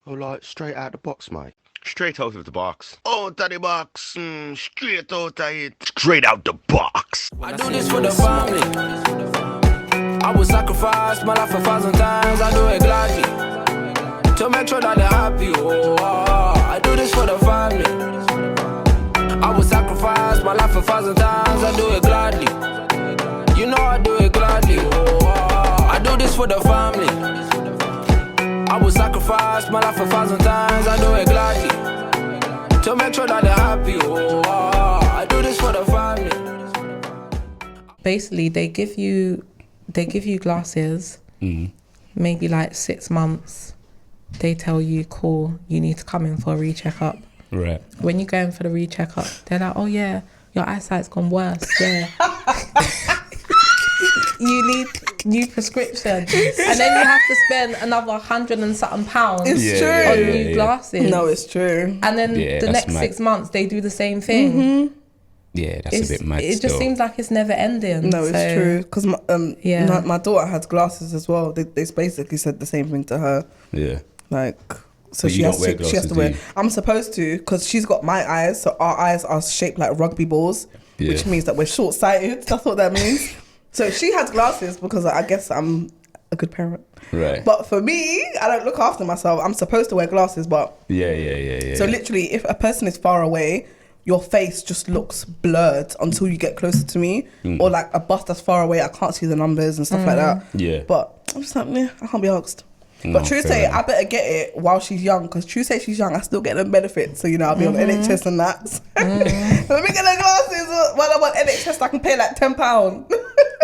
Oh, like straight out the box, mate. Straight out of the box. Out of the box. Straight out of it. Straight out the box. I do this for the family. I will sacrifice my life 1,000 times. I do it gladly to make sure that they're happy. I do this for the family. I will sacrifice my life 1,000 times. I do it gladly. You know I do it gladly. I do this for the family. I will sacrifice my life 1,000 times. I do it gladly to make sure that they're happy. I do this for the family. Basically, they give you glasses, maybe like 6 months. They tell you, cool, you need to come in for a recheck-up. Right. When you go in for the recheck-up, they're like, oh yeah, your eyesight's gone worse. Yeah. You need new prescription. And then you have to spend another 100 and something pounds It's true. on new glasses. No, it's true. And then the next mad. 6 months, they do the same thing. Yeah, that's a bit mad. It just seems like it's never ending. No, it's true. Because my daughter has glasses as well. They basically said the same thing to her. Yeah. Like, so But she you has, don't wear she has glasses, to wear. do you? I'm supposed to, because she's got my eyes, so our eyes are shaped like rugby balls, which means that we're short-sighted. That's what that means. So she has glasses because I guess I'm a good parent. Right. But for me, I don't look after myself. I'm supposed to wear glasses, but Yeah. so literally, if a person is far away, your face just looks blurred until you get closer to me, or like a bus that's far away, I can't see the numbers and stuff like that. Yeah. But I'm just like, yeah, I can't be asked. No, But True fair say enough. I better get it while she's young, because True say she's young, I still get the benefits. So, you know, I'll be on NHS and that. Let me get the glasses while I'm on NHS, I can pay like £10.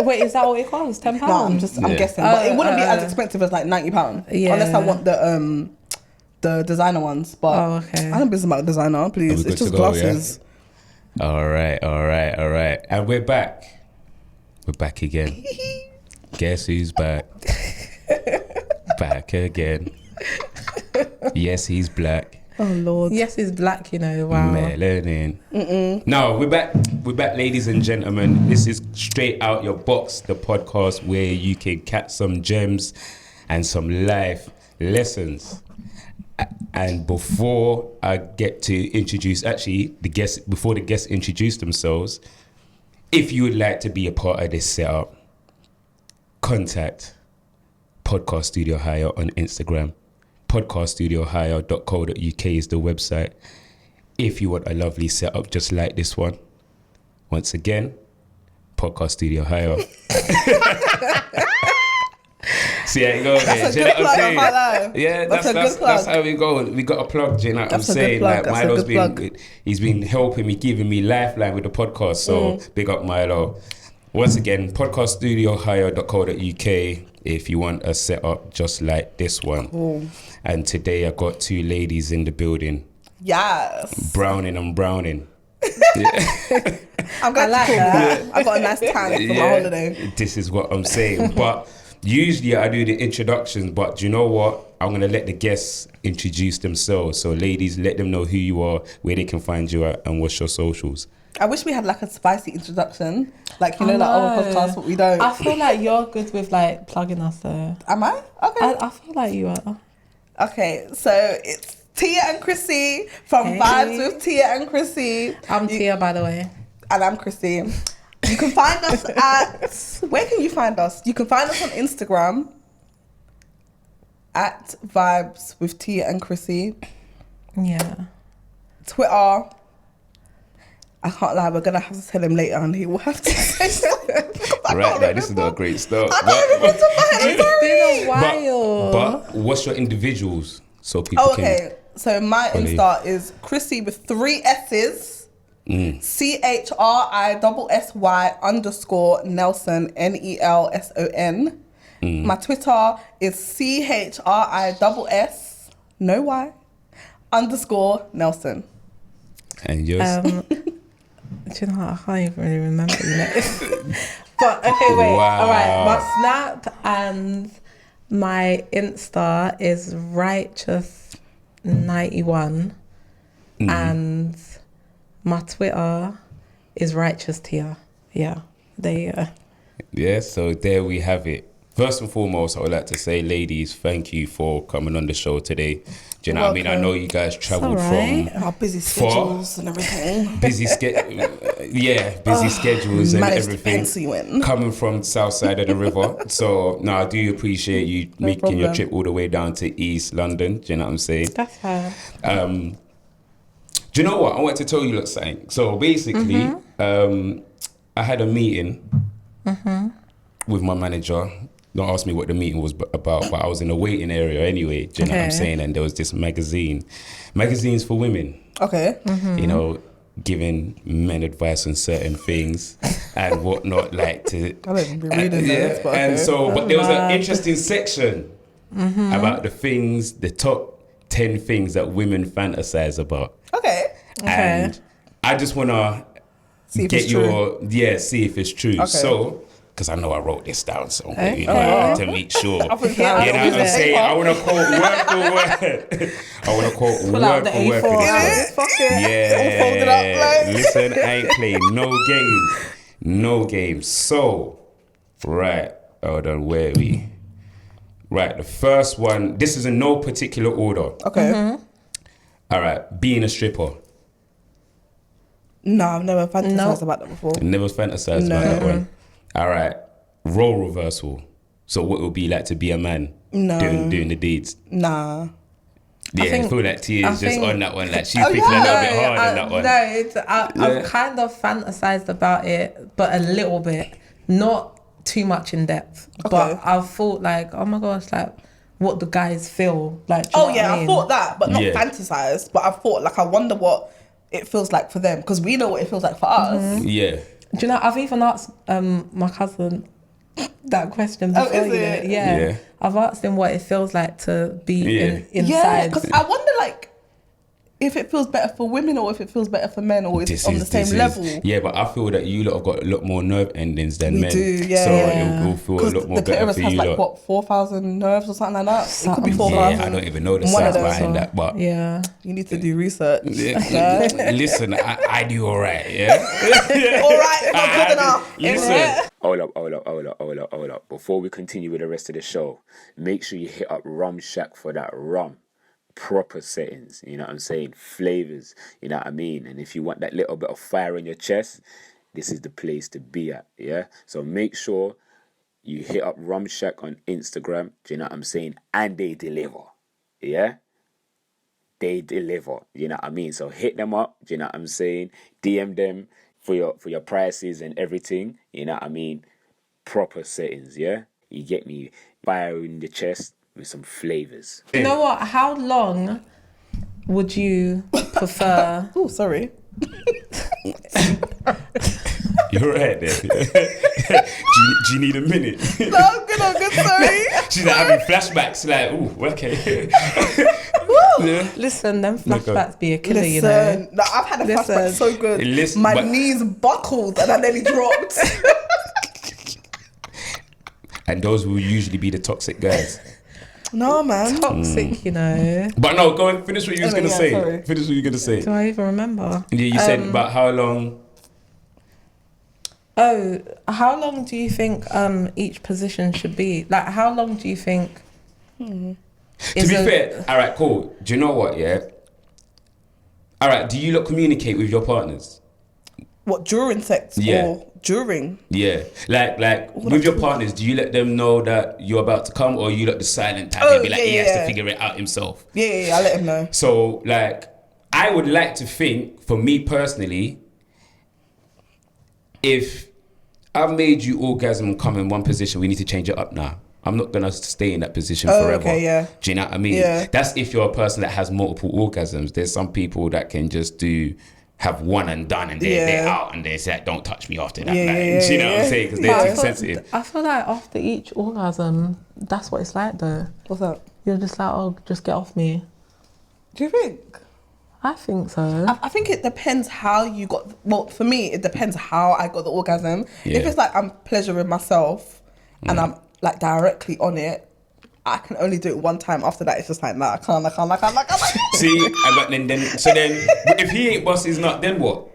Wait, is that what it costs? £10? No, I'm guessing. But it wouldn't be as expensive as like £90. Yeah. Unless I want the designer ones. But okay. I don't business about designer, please. Are we It's good just to go, glasses. Yeah? All right. And we're back. We're back again. Guess who's back? Back again. Yes, he's black. Oh, Lord. Yes, it's black, you know. Wow. Melanin. No, we're back. We're back, ladies and gentlemen. This is Straight Out Your Box, the podcast where you can catch some gems and some life lessons. And before I get to introduce, actually, before the guests introduce themselves, if you would like to be a part of this setup, contact Podcast Studio Hire on Instagram. podcaststudiohire.co.uk is the website. If you want a lovely setup just like this one, once again, Podcast Studio Hire. See how it goes. That's Do a you know good what I'm plug, saying? I can't lie. Yeah, That's a good plug. that's how we go. We got a plug, do you know what I'm That's a good saying? plug, Like that's a Milo's good plug. he's been helping me, giving me lifeline with the podcast. So big up Milo. Once again, podcaststudiohire.co.uk if you want a setup just like this one. Cool. And today I got two ladies in the building, Yes. Browning and Browning. I'm glad I like you called me that. that. I got a nice tan for my holiday. This is what I'm saying. But usually I do the introductions, but do you know what? I'm going to let the guests introduce themselves. So ladies, let them know who you are, where they can find you at, and what's your socials. I wish we had like a spicy introduction. Like, you know, like other podcasts, but we don't. I feel like you're good with like plugging us though. Am I? Okay. I feel like you are. Okay, so it's Tia and Chrissy from Hey. Vibes with Tia and Chrissy. I'm Tia, by the way. And I'm Chrissy. You can find us at... Where can you find us? You can find us on Instagram at Vibes with Tia and Chrissy. Yeah. Twitter... I can't lie, we're going to have to tell him later and he will have to say Right, now, this is not a great start. I don't remember to my It's been a while. But what's your individuals so people Oh, can... okay. So my Ollie. Insta is Chrissy with 3 S's. CHRISSY_Nelson NELSON. My Twitter is CHRISS no Y _Nelson. And yours? Do you know what? I can't even really remember, you know. But okay, wait. Wow. All right. My Snap and my Insta is righteous91, and my Twitter is righteous Tia. Yeah, there you go. Yeah, so there we have it. First and foremost, I would like to say, ladies, thank you for coming on the show today. Do you know what I mean? I know you guys travelled from our busy schedules and everything. Busy schedules and everything. Coming from south side of the river. So, no, I do appreciate you making your trip all the way down to East London. Do you know what I'm saying? That's fair. Do you know what? I want to tell you something. So, basically, I had a meeting with my manager. Don't ask me what the meeting was about, but I was in the waiting area anyway. Do you know what I'm saying? And there was this magazines for women. Okay. You know, giving men advice on certain things and whatnot, like to. I don't even be reading this, but and so, but there was an interesting section about the top 10 things that women fantasize about. Okay. And I just wanna see if it's true. Okay. So. Because I know I wrote this down, so you know, to make sure. You know what I'm saying? I want to quote word for word. I want to quote word for word for this one. Yeah. Listen, I ain't playing no games. So, right, hold on, where are we? Right, the first one. This is in no particular order. Okay. All right, being a stripper. No, I've never fantasized about that before. Never fantasized about that one. All right, role reversal. So what it would be like to be a man doing the deeds? Nah. Yeah, I feel like Tia is just on that one. Like she's picking a little bit hard on that one. I've kind of fantasized about it, but a little bit, not too much in depth. Okay. But I've thought like, oh my gosh, like what the guys feel like. Do you know what I mean? I thought that, but not fantasized. But I thought like, I wonder what it feels like for them, because we know what it feels like for us. Yeah. Do you know, I've even asked my cousin that question before. Oh, is it? Yeah. I've asked him what it feels like to be inside. Yeah, because I wonder like if it feels better for women or if it feels better for men, or it's on the same level. Yeah, but I feel that you lot have got a lot more nerve endings than men. We do, yeah. So it will feel a lot more better for you lot. The clitoris has like, what, 4,000 nerves or something like that? It could be 4,000. Yeah, I don't even know the science behind that, but... Yeah. You need to do research. Listen, I do all right, yeah? All right, it's not good enough. Listen. Hold up. Before we continue with the rest of the show, make sure you hit up Rum Shack for that rum. Proper settings, you know what I'm saying? Flavors, you know what I mean? And if you want that little bit of fire in your chest, this is the place to be at, yeah? So make sure you hit up Rum Shack on Instagram, do you know what I'm saying? And they deliver, yeah? They deliver, you know what I mean? So hit them up, do you know what I'm saying? DM them for your prices and everything, you know what I mean? Proper settings, yeah? You get me? Fire in the chest with some flavors. You know what? How long would you prefer? Oh, sorry. You're right there. do you need a minute? No, I'm good, sorry. She's like having flashbacks, like, ooh, okay. Yeah. Listen, them flashbacks be a killer, you know. No, I've had a flashback so good. My knees buckled and I nearly dropped. And those will usually be the toxic guys. No, man. Toxic, you know. But no, go and finish what you was going to say. Sorry. Finish what you were going to say. Do I even remember? Yeah, you said about how long... Oh, how long do you think each position should be? Like, how long do you think... To be fair, all right, cool. Do you know what, yeah? All right, do you lot communicate with your partners? What, during sex or during? Yeah, like with your partners, do you let them know that you're about to come, or you let the silent type and be like, he has to figure it out himself? Yeah, I let him know. So, like, I would like to think, for me personally, if I've made you orgasm and come in one position, we need to change it up now. I'm not going to stay in that position forever. Okay, yeah. Do you know what I mean? Yeah. That's if you're a person that has multiple orgasms. There's some people that can just have one and done, and they're out, and they say, don't touch me after that. Do you know what I'm saying? Because they're too sensitive. I feel like after each orgasm, that's what it's like though. What's that? You're just like, oh, just get off me. Do you think? I think so. I think it depends how you got... Well, for me, it depends how I got the orgasm. Yeah. If it's like I'm pleasuring myself and I'm like directly on it, I can only do it one time. After that, it's just like, nah, I can't. See, so then if he ain't boss his nut, then what?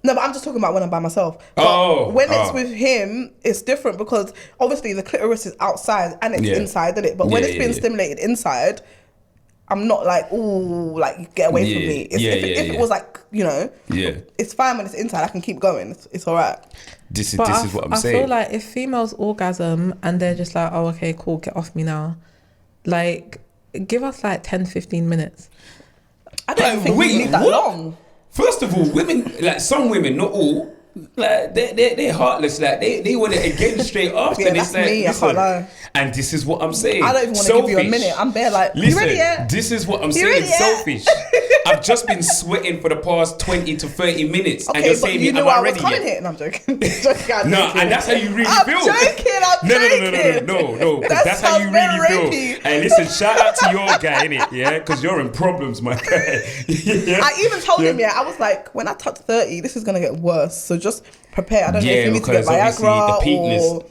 No, but I'm just talking about when I'm by myself. But when it's with him, it's different because obviously the clitoris is outside and it's inside, isn't it? But when it's being stimulated inside, I'm not like, ooh, like get away from me. If it was like, you know, it's fine when it's inside. I can keep going. It's all right. This is what I'm saying. I feel like if females orgasm and they're just like, oh, okay, cool, get off me now. Like, give us like 10, 15 minutes. I don't think we need that long. First of all, women, like some women, not all, like they're heartless. Like they want it again straight after. Yeah, that's me. I can't lie. And this is what I'm saying. I don't even want to give you a minute. I'm there like, listen, you ready yet? This is what I'm saying. Selfish. I've just been sweating for the past 20 to 30 minutes, and you're saying, you "Am I ready yet?" Here? No, I'm joking. No, and that's how you really feel. I'm joking. No. That's how you really feel. And listen, shout out to your guy, innit? Yeah, because you're in problems, my guy. I even told him, I was like, when I touch 30, this is gonna get worse. So just prepare. I don't know if you need to get Viagra or.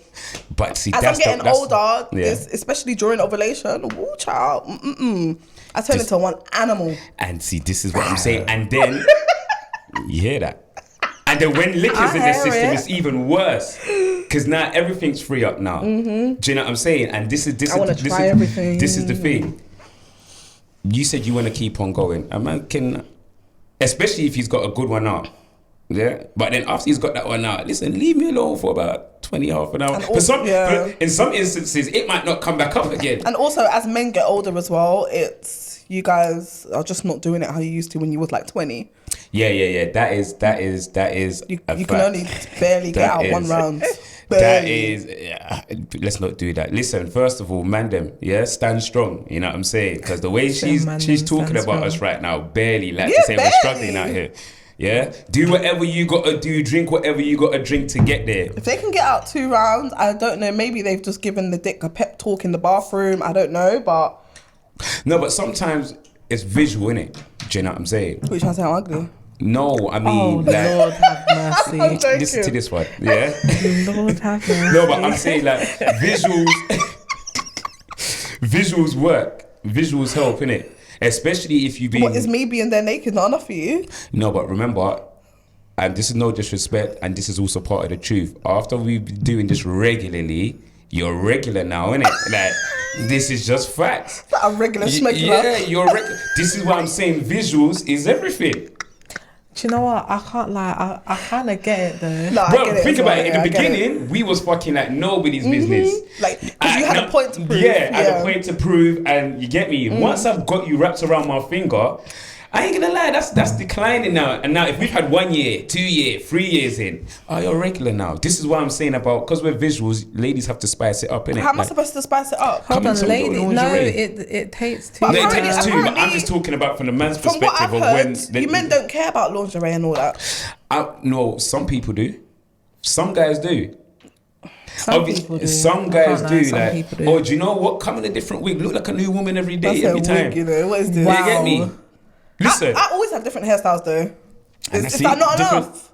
But see, as I'm getting older, especially during ovulation, woo, child, I turn into one animal. And see, this is what I'm saying. And then you hear that. And then when liquor's in the system, it's even worse because now everything's free up now. Do you know what I'm saying? And this is the thing. You said you want to keep on going. A man can, especially if he's got a good one out. Yeah, but then after he's got that one out, listen, leave me alone for about 20, half an hour. Also, in some instances, it might not come back up again. And also, as men get older as well, it's you guys are just not doing it how you used to when you was like 20. Yeah. That is. You can only barely get out one round. That is. Let's not do that. Listen, first of all, mandem, stand strong. You know what I'm saying? Because the way she's talking about us right now, barely like to say we're struggling out here. Yeah, do whatever you gotta do, drink whatever you gotta drink to get there. If they can get out 2 rounds, I don't know, maybe they've just given the dick a pep talk in the bathroom, I don't know, but... No, but sometimes it's visual, innit? Do you know what I'm saying? What, you trying to say I'm ugly? No, I mean... Lord have mercy. Listen to this one, yeah? Lord have mercy. No, but I'm saying like, visuals work. Visuals help, innit? Especially if you be... What, is me being there naked not enough for you? No, but remember, and this is no disrespect, and this is also part of the truth. After we've been doing this regularly, you're regular now, innit? Like, this is just facts. Is that a regular smoker? Yeah, you're regular. This is what I'm saying. Visuals is everything. Do you know what? I can't lie. I kind of get it though. No, bro, think about it. In the beginning, we was fucking like nobody's business. Like, because you had a point to prove. Yeah, I had a point to prove, and you get me. Once I've got you wrapped around my finger, I ain't gonna lie, that's declining now. And now if we've had 1 year, 2 year, 3 years in, you're regular now. This is what I'm saying about, because we're visuals, ladies have to spice it up, innit? How am I supposed to spice it up? Hold on, lady. No, it takes two. No, it takes two, but I'm just talking about from the man's perspective of when... you men don't care about lingerie and all that. No, some people do. Some guys do. Some people do. Some guys do. Like, oh, do you know what? Come in a different wig. Look like a new woman every day, every time. Wig, you know, what is this? Wow. You get me? Listen. I always have different hairstyles though. Is that not enough?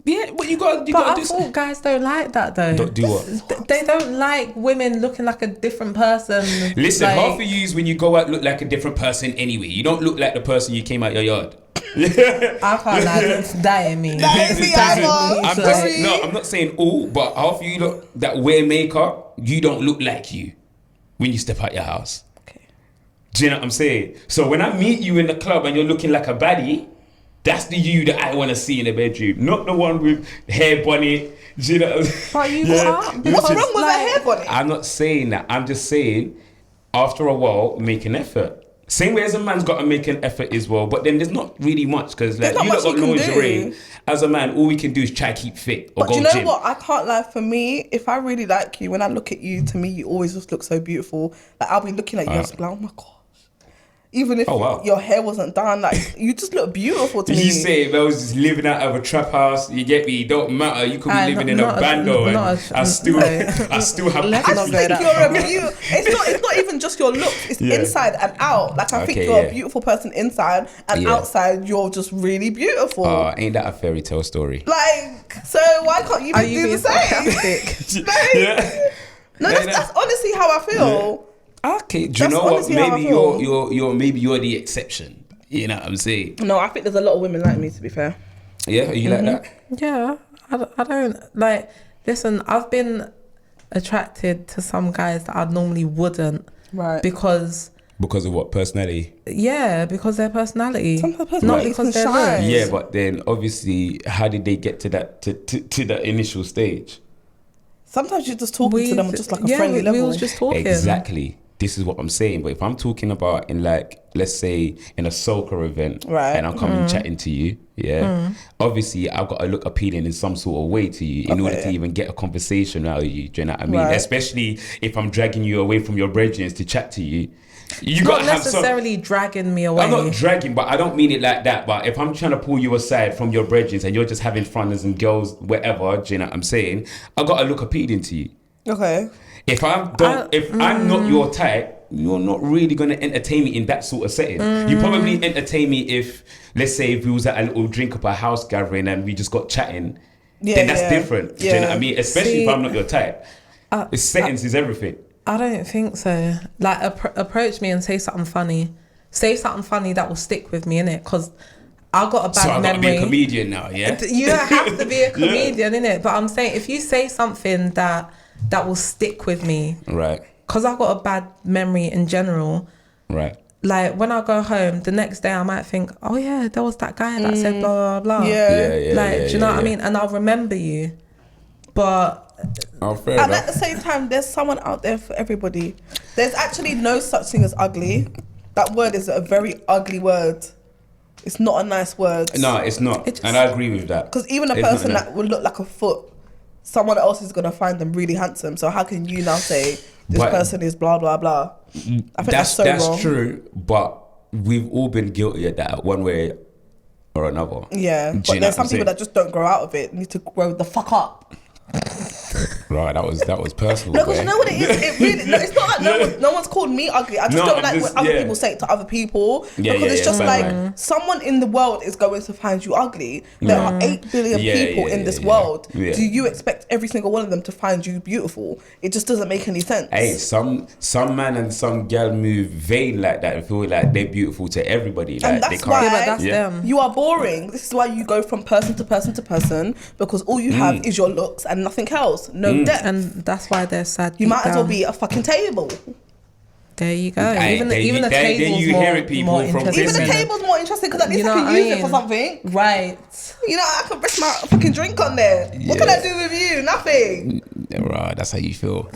Yeah, but you got to do. I thought guys don't like that though. Don't do what? They don't like women looking like a different person. Listen, half of you when you go out look like a different person anyway. You don't look like the person you came out your yard. I can't lie, it's dying me. I'm not saying all, but half of you look that wear makeup, you don't look like you when you step out your house. Do you know what I'm saying? So when I meet you in the club and you're looking like a baddie, that's the you that I want to see in the bedroom. Not the one with hair bonnet. Do you know? But you what's wrong with a hair bonnet? I'm not saying that. I'm just saying, after a while, make an effort. Same way as a man's got to make an effort as well. But then there's not really much because like, you lot got lingerie. As a man, all we can do is try to keep fit or go gym. But you know what? I can't lie. For me, if I really like you, when I look at you, to me, you always just look so beautiful. Like I'll be looking at you and just be like, oh my God. Even if your hair wasn't done, like you just look beautiful to me. You say if I was just living out of a trap house, you get me, it don't matter. You could be living in a bando and I still have I just think you're a beautiful. It's not even just your looks, it's inside and out. Like I think you're a beautiful person inside and outside you're just really beautiful. Ain't that a fairy tale story? Like, so why can't you do the same? No, that's honestly how I feel. Okay, do you know what? Maybe you're the exception. You know what I'm saying? No, I think there's a lot of women like me, to be fair. Yeah, are you like that? Yeah, I don't like. Listen, I've been attracted to some guys that I normally wouldn't, Right. Because of what? Personality? Yeah, because their personality. Sometimes not personality because can they're shine. looks. Yeah, but then obviously, how did they get to that to that initial stage? Sometimes you're just talking to them on just like a friendly we level. was just talking. Exactly. This is what I'm saying. But if I'm talking about in like, let's say in a soca event, Right. and I'm coming chatting to you, obviously I've got to look appealing in some sort of way to you in order to even get a conversation out of you. Do you know what I mean? Right. Especially if I'm dragging you away from your brethren to chat to you. You Not got to have some. necessarily dragging me away. I'm not dragging, but I don't mean it like that. But if I'm trying to pull you aside from your brethren and you're just having fun as and girls, whatever, do you know what I'm saying? I got to look appealing to you. Okay. If I'm not your type, you're not really going to entertain me in that sort of setting. You probably entertain me if, let's say, if we was at a little drink up a house gathering and we just got chatting, then that's different. Do you know what I mean? Especially if I'm not your type. Settings is everything. I don't think so. Like, approach me and say something funny. Say something funny that will stick with me, innit? Because I got a bad So I've got to memory. be a comedian now, yeah? You don't have to be a comedian, innit? But I'm saying, if you say something that will stick with me, Right. because I've got a bad memory in general. Right. Like, when I go home, the next day I might think, oh yeah, there was that guy that said blah, blah, blah. Yeah. Like, do you know what I mean? And I'll remember you. But Fair And enough. at the same time, there's someone out there for everybody. There's actually no such thing as ugly. That word is a very ugly word. It's not a nice word. No, it's not. And I agree with that. Because even a It's person not that would look like a foot, someone else is going to find them really handsome. So how can you now say this But- person is blah, blah, blah? I think that's so that's wrong. true, but we've all been guilty of that one way or another. Yeah, Do you but know there's what some I'm people saying? that just don't grow out of it. Need to grow the fuck up. Right, that was personal. No, because boy. you know what it is? It really, no, it's not like no one's called me ugly. I just No, don't I'm like just- when other yeah. people say it to other people. Yeah, because it's just bang, like bang. someone in the world is going to find you ugly. There are 8 billion people in this world. Yeah. Do you expect every single one of them to find you beautiful? It just doesn't make any sense. Hey, some man and some gal move vain like that and feel like they're beautiful to everybody. Like And they that's can't. why Yeah, but that's them. you are boring. This is why you go from person to person to person, because all you have is your looks and nothing else. No depth. and that's why they're sad. You deep might as well down. be a fucking table. There you go. Hey, even there the you table's hear it, people, more from interesting. Even the Listen. table's more interesting because at least You know I what can I use it for mean? something. Right. You know, I can rest my fucking drink on there. What can I do with you? Nothing. Right, that's how you feel.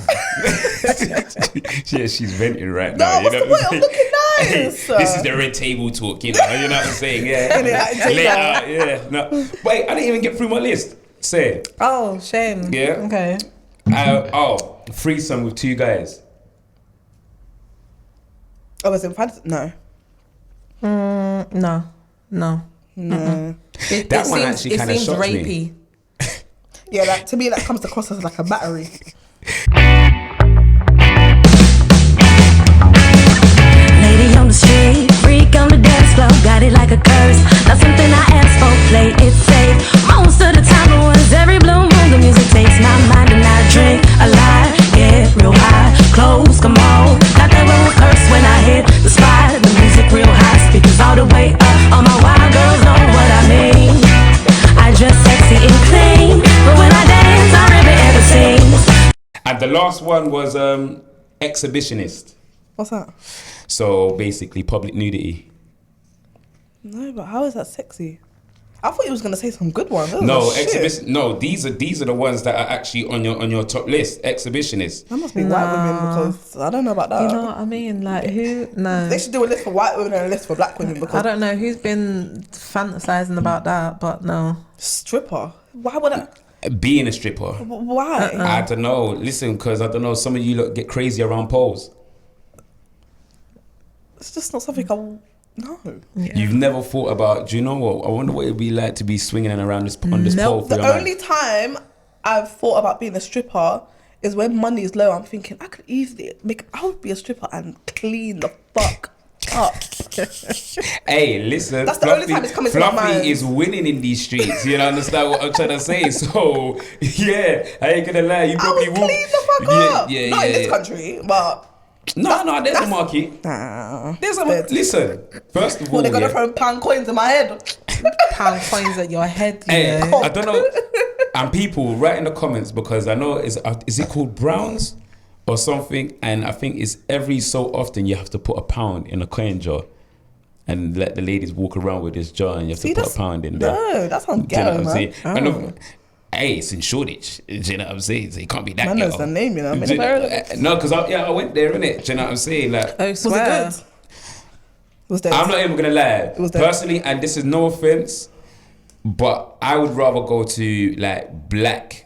Yeah, she's venting right No, now. what's you the know point? I'm looking nice. This is the red table talk, you know what I'm saying? Yeah. Innit, like, Later, yeah. No. Wait, I didn't even get through my list. Say, Oh, shame. Yeah. Okay. threesome with 2 guys. Oh, was it fantasy? No. No. No. That one actually kinda seems shocks me. rapey. Yeah, like, to me, that comes across as like a battery. Lady on the street, freak on the dance floor, got it like a curse. Not something I asked for, play it safe. Most of the time it was every blue moon. The music takes my mind and I drink a lot, get real high. Clothes come on, got that roll curse when I hit the spot. The music real high, speakers all the way up. All my wild girls know what I mean. I dress sexy and clean, but when I dance, I rip it ever sings. And the last one was exhibitionist. What's that? So basically public nudity. No, but how is that sexy? I thought you was gonna say some good ones. That was No, shit. exhibition. No, these are the ones that are actually on your top list. Exhibitionists. That must be white women because I don't know about that. You know what I mean? Like, who? No. They should do a list for white women and a list for black women I because don't know who's been fantasizing about that, but no. stripper. Why would I? Being a stripper. Why? I don't know. Listen, because I don't know. Some of you look get crazy around poles. It's just not something I. No. You've never thought about. Do you know what? I wonder what it'd be like to be swinging around this on this pole for The your man. only time I've thought about being a stripper is when money is low. I'm thinking I could easily I would be a stripper and clean the fuck up. Hey, listen. That's the only time it's coming to my mind. Fluffy is winning in these streets. You understand what I'm trying to say? So yeah, I ain't gonna lie. You I probably would will. clean the fuck up. Yeah, Not in this yeah. country, but No, there's a market. nah. There's a listen. First of all, Well, they're gonna yeah. throw pound coins in my head. pound coins at your head. You Hey, know? I don't know. And people write in the comments because I know is it called Browns or something? And I think it's every so often you have to put a pound in a coin jar and let the ladies walk around with this jar, and you have to put a pound in there. No, that sounds ghetto, man. I know. Hey, it's in shortage. Do you know what I'm saying? So it can't be that. Man knows the name, you know. No, because I went there, innit? Do you know what I'm saying? Like, Oh, swear. Was it good? Was there? I'm not even gonna lie. It was there. Personally, and this is no offense, but I would rather go to like black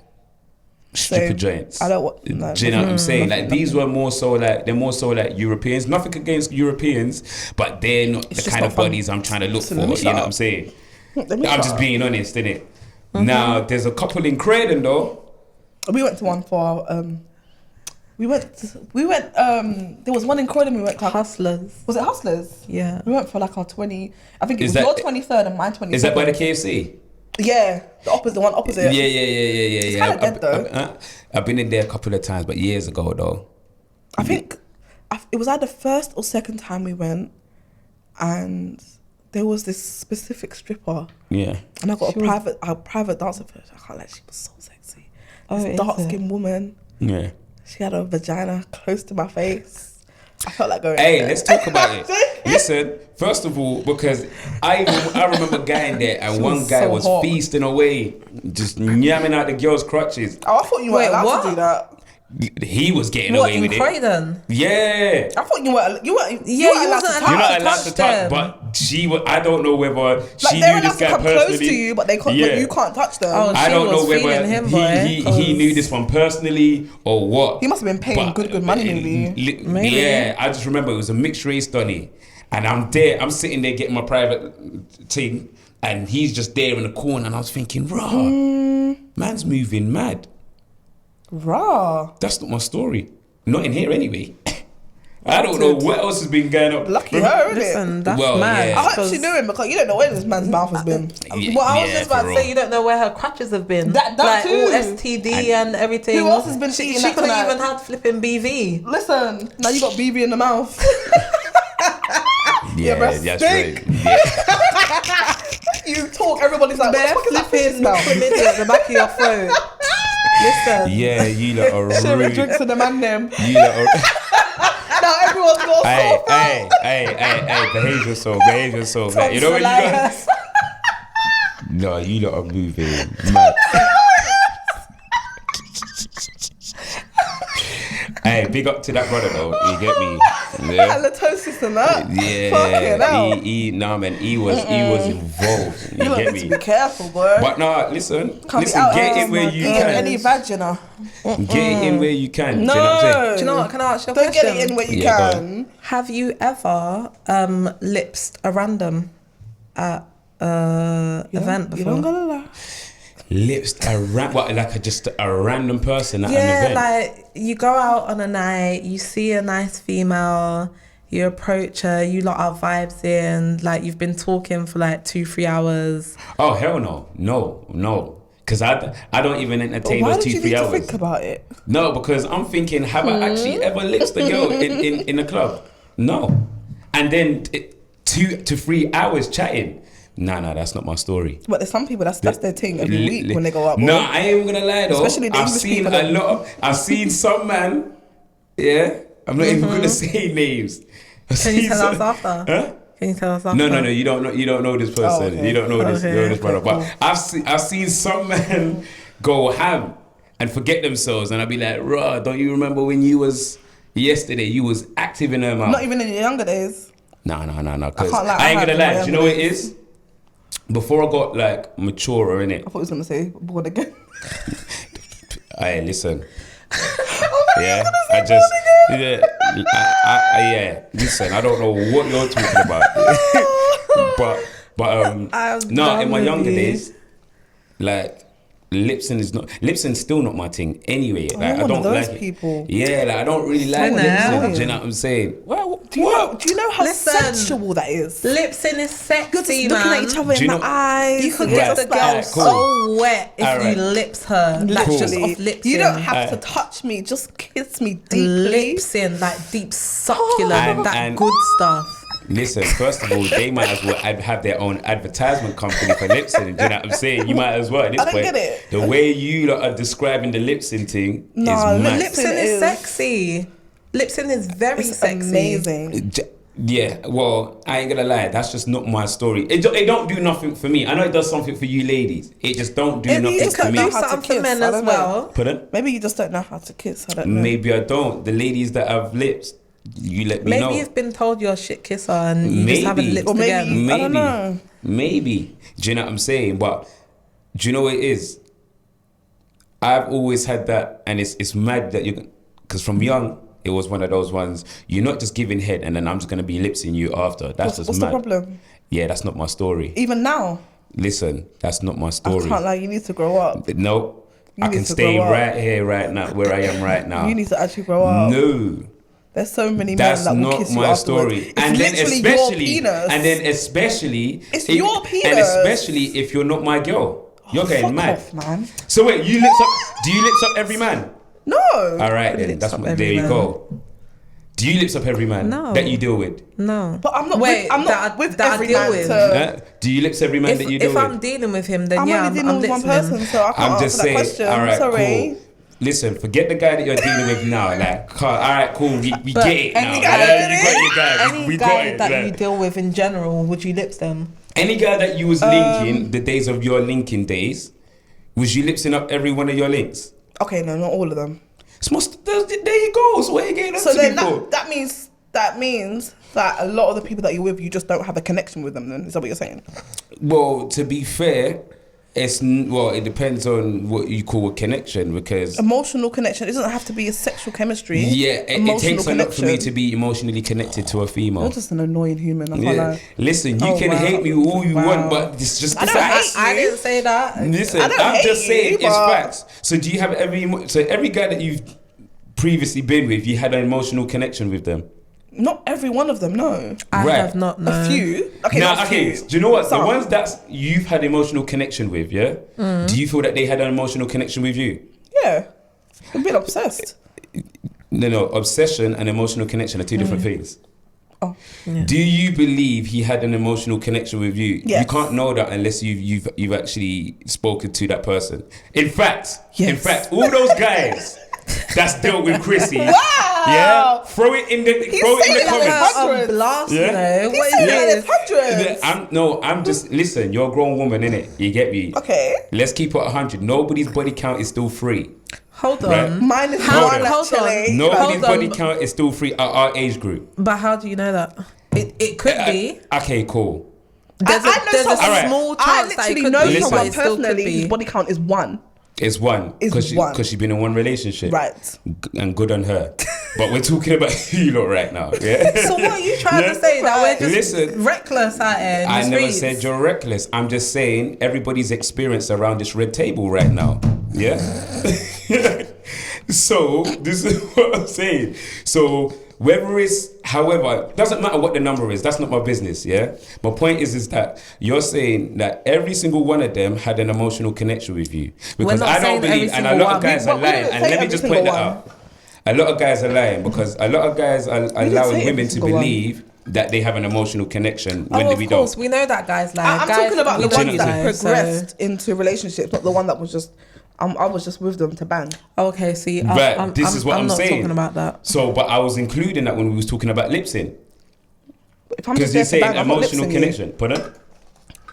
stripper Same. joints. I don't want. No, Do you know what I'm saying? Like these were more so like Europeans. Nothing against Europeans, but they're not the just kind not of fun. bodies I'm trying to look for. Let me You know shut what up. I'm saying? Let me I'm shut just up. being honest, innit? Now there's a couple in Croydon though. We went to one for we went there was one in Croydon we went to. Hustlers. Was it Hustlers? Yeah. We went for like our 20, I think it Is was that- your 23rd and my 22nd. Is that by the KFC? Yeah, the one opposite. Yeah. It's kinda dead though. I've been in there a couple of times, but years ago though. I think it was either first or second time we went, and there was this specific stripper, Yeah. and I got a private dancer for her. I can't lie, she was so sexy. This is dark it? skinned woman. Yeah. She had a vagina close to my face. I felt like going. Hey, there. let's talk about it. Listen, first of all, because I remember going there and She one was guy so was hot. feasting away, just yamming out the girls' crutches. Oh, I thought you weren't allowed to do that. He was getting What, away in with it. Croydon? Yeah. I thought you weren't. You weren't. Yeah, you allowed wasn't to You're touch. not allowed to touch, them. but she was. I don't know whether Like she they're knew allowed this to guy come personally. close to you, but they can't. But you can't touch them. Oh, I She don't know was whether feeling him, boy, he 'cause- knew this one personally or what. He must have been paying good money, maybe. Maybe. Yeah, I just remember it was a mixed race Donny, and I'm sitting there getting my private thing, and he's just there in the corner, and I was thinking, raw, man's moving mad. Raw. That's not my story. Not in here anyway. I don't know what else has been going on. Lucky her, isn't it? Listen, that's Well, mad. yeah. I hope she knew him because you don't know where this man's mouth has been. Yeah, Well, I was yeah, just about for to say real. you don't know where her crutches have been. That like too. all STD and everything. Who else has been She eating could that have tonight? even had flipping BV. Listen, now you got BB in the mouth. Yeah, breath that's stink. right. Yeah. You talk, everybody's like, what the Bare fuck is that fish flipping smell? chlamydia at the back of your throat. Listen. Yeah, you lot are Sharing rude. drinks to the man them. You lot are. Now everyone's got a Hey, sore throat. hey, behave yourself. Like, you know when you got. No, you lot are moving mad. Hey, big up to that brother though. You get me? Yeah. Halitosis and that. Yeah, Fucking hell. he was involved. You You lot get need to me? be careful, boy. But no, listen, Can't be out get here it where you eating can. any vagina. Get it in where you can. Do you No. know what I'm saying? Do you know what? Can I ask you a Don't question? get it in where you Yeah, go can. Have you ever lipsed a random at event You before? don't gotta lie. Lips just a random person at an Yeah, event. like you go out on a night, you see a nice female, you approach her, you lot are vibes in, like you've been talking for like 2-3 hours. Oh hell no. Because I don't even entertain Why those did you 2-3 need to hours. think about it? No, because I'm thinking, have I actually ever lipped a girl in a club? No. And then 2 to 3 hours chatting. Nah, that's not my story. But there's some people that's their thing every week when they go out. No, boy. I ain't gonna lie though. Especially the I've English seen people a that- lot. I've seen some man. Yeah, I'm not even gonna say names. Can you tell us after? Huh? Can you tell us after? No, you don't know. You don't know this person. Oh, okay. You don't know this. Okay, You know this brother. cool. But I've seen some men go ham and forget themselves, and I'll be like, "Raw, don't you remember when you was yesterday? You was active in her mouth." Not even in your younger days. No. Because can't lie, I ain't I gonna have lie. Do you know what it is? Before I got like mature in it, I thought he was gonna say born again. hey, listen. Oh Yeah, I just yeah. Listen, I don't know what you're talking about, but I'm no, done in my with younger you. days, like lipsyn's still not my thing anyway. Like I one don't of those like people. It. Yeah, like I don't really like know. lipsyn. Do you know what I'm saying? Well, Do you know how Listen. sensual that is? Lipsing is You're just sexy, looking man. at each other Do in you the know- eyes. You could and get just the like, girl Alright, cool. so wet if Alright. you lips her. Like Cool. just off lipsing. You don't have Alright. to touch me. Just kiss me deeply. Lipsing, like deep succulent, And- that and- good stuff. Listen, first of all, they might as well have their own advertisement company for lip syncing. Do you know what I'm saying? You might as well. At this I don't point, get it. the way you lot are describing the lip sync thing is mad. Lip sync is sexy. Lip sync is very sexy. Amazing. Yeah, well, I ain't gonna lie, that's just not my story. It don't do nothing for me. I know it does something for you ladies. It just don't do nothing It for could me. do something for men as well. Pardon? Maybe you just don't know how to kiss. I don't know. Maybe I don't. The ladies that have lips, you let me know. Maybe you've been told you're a shit kisser and you just haven't lipped Or maybe again. I don't know. Maybe. Do you know what I'm saying? But do you know what it is? I've always had that, and it's mad that you, because from young, it was one of those ones, you're not just giving head and then I'm just going to be lipsing you after. That's just what's mad. the problem? Yeah, that's not my story. Even now? Listen, that's not my story. I can't lie, you need to grow up. No, I can stay right here, right now, where I am right now. You need to actually grow up. No. There's so many That's men that will kiss you not my afterwards. story. It's literally your penis. It's your penis. And especially if you're not my girl. You're getting fuck mad. off, man. So wait, you lips up? Do you lips up every man? No. All right then. That's what, there you go. Do you lips up every man that you deal with? No. But I'm not. I'm not with that every I deal man. with. Do you lips every man that you deal if with? I'm dealing with him, then I'm only dealing with one person, so I can't I'm just answer saying. that question. All right, sorry. cool. Listen, forget the guy that you're dealing with now. Like, all right, cool. We get it now. Any You got your guy. Any We guy got it. that like. you deal with in general, would you lips them? Any guy that you was linking, the days of your linking days, was you lipsing up every one of your links? Okay, no, not all of them. There you go. So what are you getting So onto then me for? that means that a lot of the people that you're with, you just don't have a connection with them. Then is that what you're saying? Well, to be fair, it depends on what you call a connection, because Emotional connection. It doesn't have to be a sexual chemistry. yeah, it takes a lot for me connection. to be emotionally connected to a female. You're just an annoying human. I can't Yeah. lie. Listen, you can wow. hate me all you Wow. want, but it's just the facts. I didn't say that. Listen, I don't I'm hate just saying you, it's but- facts. So do you have every guy that you've previously been with, you had an emotional connection with them? Not every one of them, no. I Right. have not known. A few. Okay, Now, not a okay, few. do you know what? Some. The ones that you've had emotional connection with, yeah? Do you feel that they had an emotional connection with you? Yeah. I've been obsessed. No, obsession and emotional connection are two different things. Oh. Do you believe he had an emotional connection with you? Yes. You can't know that unless you've actually spoken to that person. In fact, all those guys that's dealt with Chrissy, yeah, throw it in the comments. Hundreds. Blast, Yeah. you know. He What said is that this? it's hundreds. I'm just, listen, you're a grown woman, innit? You get me? Okay. Let's keep it 100. Nobody's body count is still free. Hold on. Right. Mine is Hold one, on. actually. Nobody's Hold on. body count is still free at our age group. But how do you know that? It could be. Okay, cool. There's I know a someone- Alright. small I chance that it literally could know be, but someone it still could personally be. whose body count is one. It's one. It's one. Because she's been in one relationship. Right. And good on her. But we're talking about you lot right now. Yeah. So what are you trying to say? That we're just Listen, reckless out here? I just never reads? said you're reckless. I'm just saying everybody's experience around this red table right now. Yeah. So this is what I'm saying. So whether it's, however, doesn't matter what the number is. That's not my business. Yeah. My point is that you're saying that every single one of them had an emotional connection with you, because not I don't saying believe, every and a single lot of one. guys are We didn't lying. And say let me every just single point that one. out. A lot of guys are lying because a lot of guys are allowing say women every to single one. believe that they have an emotional connection when Of we course, don't. we know that guys lie. I'm Guys, talking about we the do ones that lie, so- progressed into relationships, not the one that was just. I was just with them to bang. Okay, see, Right, this is what I'm not saying. talking about that. So, but I was including that when we was talking about lip sync. If I'm Because just you're there to saying bang, I'm not emotional lip-syncing. connection. Pardon?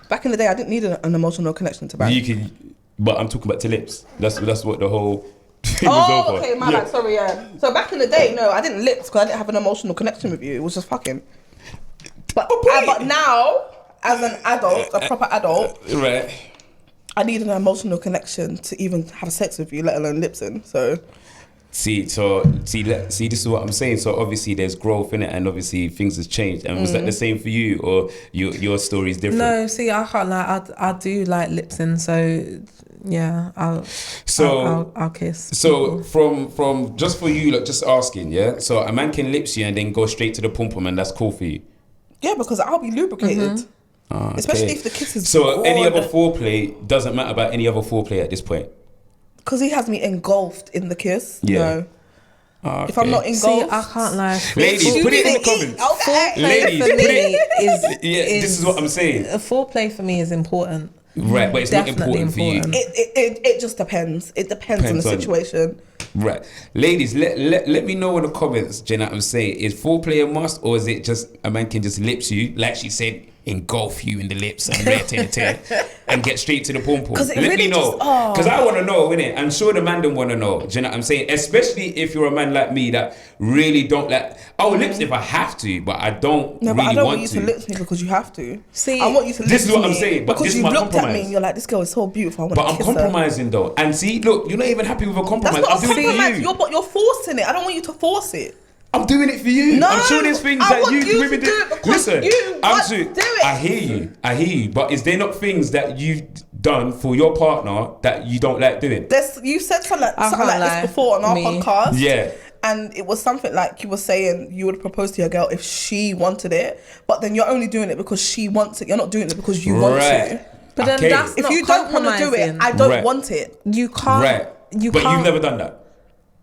Back in the day, I didn't need an emotional connection to bang. You can, but I'm talking about to lips. That's what the whole thing was Oh, over. okay, my bad. Sorry, yeah. So back in the day, no, I didn't lips because I didn't have an emotional connection with you. It was just fucking. But now, as an adult, a proper adult, Right. I need an emotional connection to even have sex with you, let alone lips in. So See, this is what I'm saying. So obviously there's growth in it, and obviously things has changed. And was that the same for you, or your story is different? No, see, I can't lie. I do like lips in, so yeah, I'll kiss. So from just for you, like just asking, yeah. So a man can lips you and then go straight to the pum pum, and that's cool for you. yeah, because I'll be lubricated, Mm-hmm. especially if the kiss is. So any good. other foreplay doesn't matter about any other foreplay at this point. Because he has me engulfed in the kiss. Yeah. No. If I'm not engulfed. See, I can't lie. Ladies, put it in the comments. Okay. Ladies, for put me it. This is what I'm saying. Foreplay for me is important. Right, but it's Definitely not important for you. It just depends. It depends on the situation. Right. Ladies, let me know in the comments, do you know what I'm saying? Is foreplay a must, or is it just a man can just lips you, like she said, engulf you in the lips and and get straight to the pom pom? Let really me know. Because I want to know, innit? I'm sure the man don't want to know. Do you know what I'm saying? Especially if you're a man like me that really don't like, lips if I have to, but I don't No, really but I don't want want you to lips me because you have to. See, I want you to this lips is what me I'm saying, but because this is you my looked at me compromise. and you're like, this girl is so beautiful. I want But to I'm kiss compromising though. And see, look, you're not even happy with a her. compromise. That's not I'm a doing it for compromise. you. You're forcing it. I don't want you to force it. I'm doing it for you. No, I'm sure there's things I that want you women to do it because Listen, you I'm want sure, to do it. I hear you. But is there not things that you've done for your partner that you don't like doing? You said something like lie. this before on our podcast. Yeah. And it was something like you were saying you would propose to your girl if she wanted it, but then you're only doing it because she wants it. You're not doing it because you want to. But then that's If not you don't want to do it, I don't want it. You can't. Right. But you've never done that.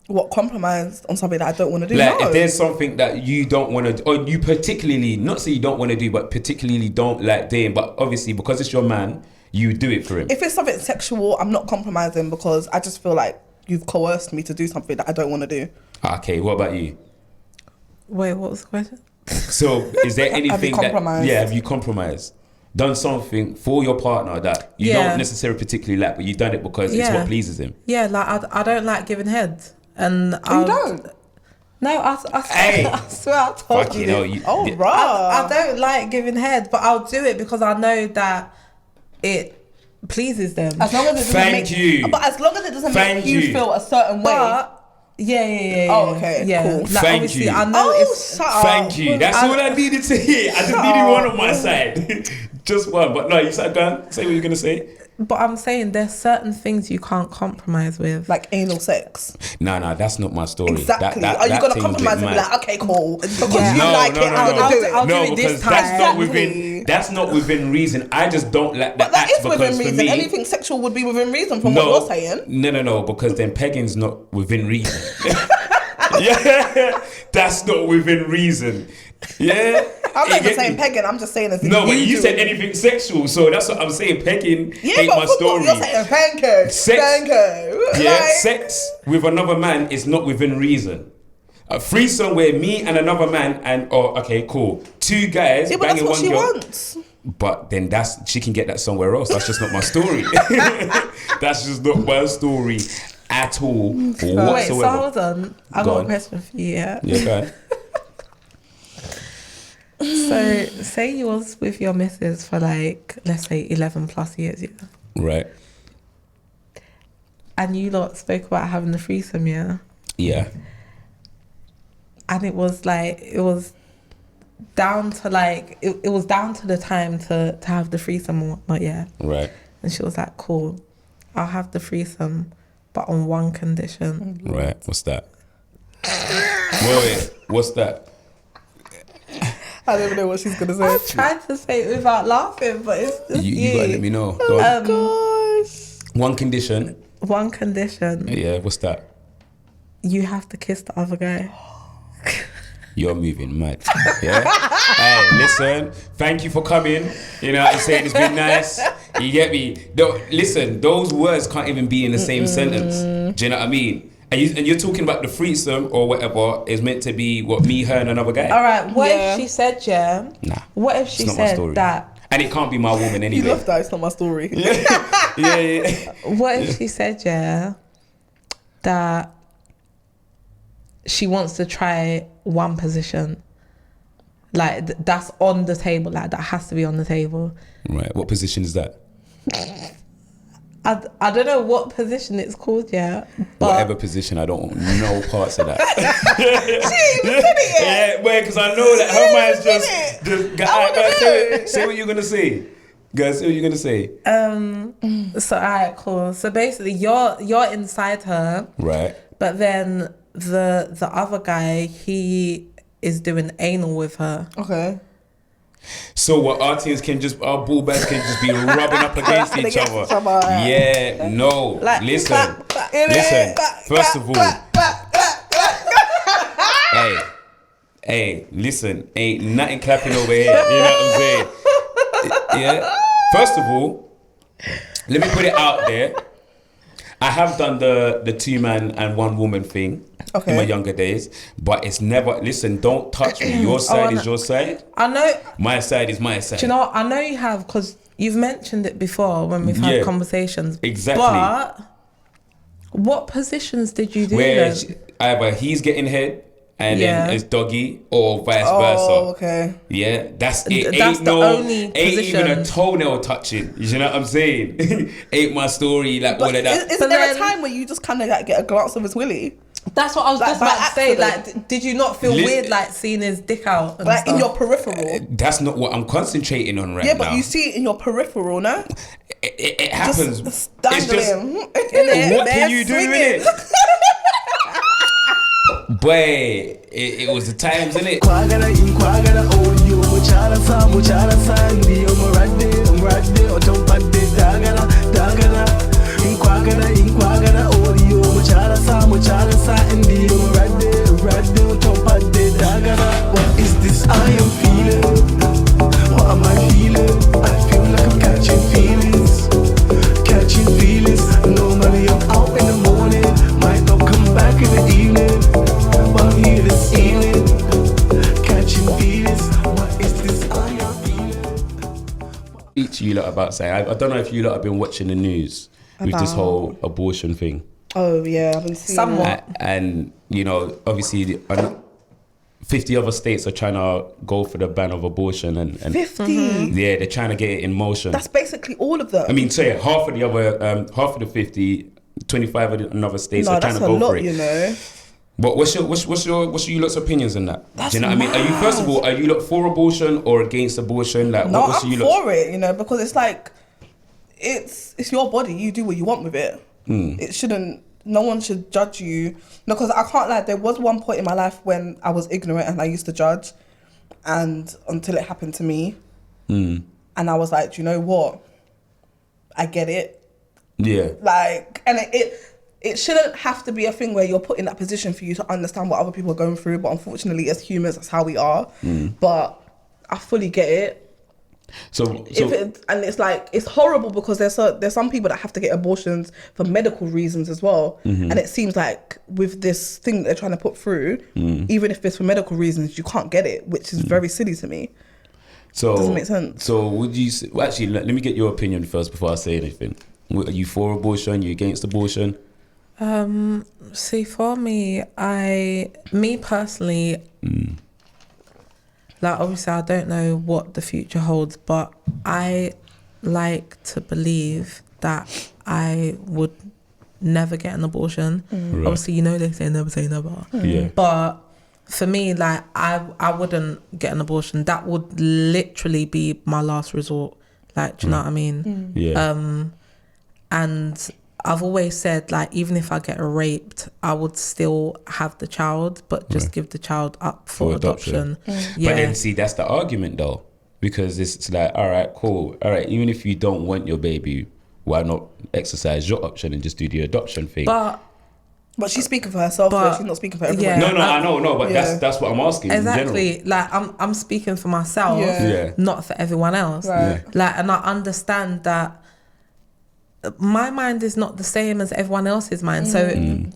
What, compromise on something that I don't want to do? Like, No. if there's something that you don't want to, or you particularly, not say you don't want to do, but particularly don't like doing, but obviously because it's your man, you do it for him. If it's something sexual, I'm not compromising because I just feel like you've coerced me to do something that I don't want to do. Okay, what about you? Wait, what was the question? So, is there anything Have you compromised? have you compromised? Done something for your partner that you don't necessarily particularly like, but you've done it because it's what pleases him? Yeah, like I don't like giving head. And you don't? No, I swear I told you. Right. I don't like giving head, but I'll do it because I know that it pleases them. As long as it doesn't make you. But as long as it doesn't make you feel a certain way. Yeah. Oh, okay, cool. Like, Thank obviously, you. I know shut up. Thank you. That's all I needed to hear. I just needed one on my side. Just one. But no, you said, go on. Say what you're going to say. But I'm saying there's certain things you can't compromise with. Like anal sex. No, that's not my story. Exactly. Are you going to compromise and be like, okay, cool. Because you like it, I'm going to do it. I'll do it because this time. that's not within reason. I just don't like that. But that is within for reason. me, Anything sexual would be within reason from what you're saying. No, because then pegging's not within reason. Yeah, that's not within reason. Yeah, I'm not even saying pegging. I'm just saying no, but you said anything sexual, so that's what I'm saying. Pegging ain't my but story. You're saying panko. Sex with another man is not within reason. A threesome where me and another man and okay, cool, two guys but banging that's what one she girl. wants. But then she can get that somewhere else. That's just not my story. That's just not my story at all whatsoever. Wait, so hold on. I've got a question for you. Yeah, go on. So, say you was with your missus for like, let's say 11 plus years, yeah? Right. And you lot spoke about having the threesome, yeah? Yeah. And it was down to like, it was down to the time to have the threesome and whatnot, yeah? Right. And she was like, cool, I'll have the threesome, but on one condition. Right, what's that? Wait, what's that? I don't even know what she's going to say. I tried to say it without laughing, but it's just you gotta let me know. Go on. Gosh. One condition. One condition. Yeah, what's that? You have to kiss the other guy. You're moving mad. Yeah? Hey, listen, thank you for coming. You know what I'm saying? It's been nice. You get me? Listen, those words can't even be in the same sentence. Do you know what I mean? And you're talking about the threesome or whatever is meant to be me, her, and another guy. All right. What if she said, yeah? Nah. What if she said that? And it can't be my woman anyway. You love that. It's not my story. Yeah. What if she said, yeah, that she wants to try one position, like that's on the table, like that has to be on the table. Right. What position is that? I don't know what position it's called, yeah. But whatever position, I don't want no parts of that. She even said it yet. Yeah, wait, because I know that her mind's just say what you're gonna say. Guys, what are you gonna say? So alright, cool. So basically, you're inside her, right? But then the other guy, he is doing anal with her. Okay. So what our teams our ball bags can just be rubbing up against each other. Yeah, no. Like, listen. First of all, Hey, listen, ain't nothing clapping over here. You know what I'm saying? Yeah. First of all, let me put it out there. I have done the 2-man and 1-woman thing in my younger days, but it's never. Listen, don't touch me. Your side is your side. I know. My side is my side. Do you know what? I know you have, because you've mentioned it before when we've had conversations. Exactly. But what positions did you do Where then? either he's getting head and then it's doggy, or vice versa. Oh, okay. Yeah, that's it. That's the only ain't position. even a toenail touching. You know what I'm saying? Ain't my story, like all of that. Isn't there a time where you just kind of like get a glance of his willy? That's what I was just by about to say. accident. Like, did you not feel weird, like, seeing his dick out? And Like stuff? in your peripheral. That's not what I'm concentrating on right now. Yeah, but you see it in your peripheral, no? It happens. Just It's just, dangling. what can you do with it? Boy, it was the times, innit? What is this I am feeling? What am I feeling? I feel like I'm catching feelings. Catching feelings. Normally I'm out in the morning, might not come back in the evening, but I'm here this evening. Catching feelings. What is this I am feeling? Each you lot about saying, I don't know if you lot have been watching the news with this whole abortion thing. Oh, yeah, I've been seeing Somewhat. And, you know, obviously 50 other states are trying to go for the ban of abortion. And 50? Yeah, they're trying to get it in motion. That's basically all of them. I mean, say half of the other, half of the 50, 25 of another states are trying to go for it. You know. But what's your lot's opinions on that? Do you know what I mean? Are you, first of all, are you lot for abortion or against abortion? Like, No, what's I'm you lot? for it, you know, because it's like, it's your body. You do what you want with it. It shouldn't. No one should judge you. No, because I can't lie. There was one point in my life when I was ignorant and I used to judge, and until it happened to me, and I was like, do you know what? I get it. Yeah. Like, and it shouldn't have to be a thing where you're put in that position for you to understand what other people are going through. But unfortunately, as humans, that's how we are. But I fully get it. So And it's like, it's horrible because there's some people that have to get abortions for medical reasons as well. And it seems like with this thing that they're trying to put through, even if it's for medical reasons, you can't get it, which is very silly to me. So doesn't make sense. So would you? Well, actually, let me get your opinion first before I say anything. Are you for abortion? Are you against abortion? See, for me personally, like, obviously I don't know what the future holds, but I like to believe that I would never get an abortion. Right. Obviously, you know, they say never say never. Yeah. But for me, like, I wouldn't get an abortion. That would literally be my last resort. Like, do you know what I mean? Yeah. And I've always said, like, even if I get raped, I would still have the child, but just give the child up for adoption. Yeah. But then, see, that's the argument, though, because it's like, all right, cool. All right, even if you don't want your baby, why not exercise your option and just do the adoption thing? But she's speaking for herself, so she's not speaking for everyone. Yeah. No, I know, but that's what I'm asking. Exactly. In general. Like, I'm speaking for myself, not for everyone else. Right. Like, and I understand that my mind is not the same as everyone else's mind. So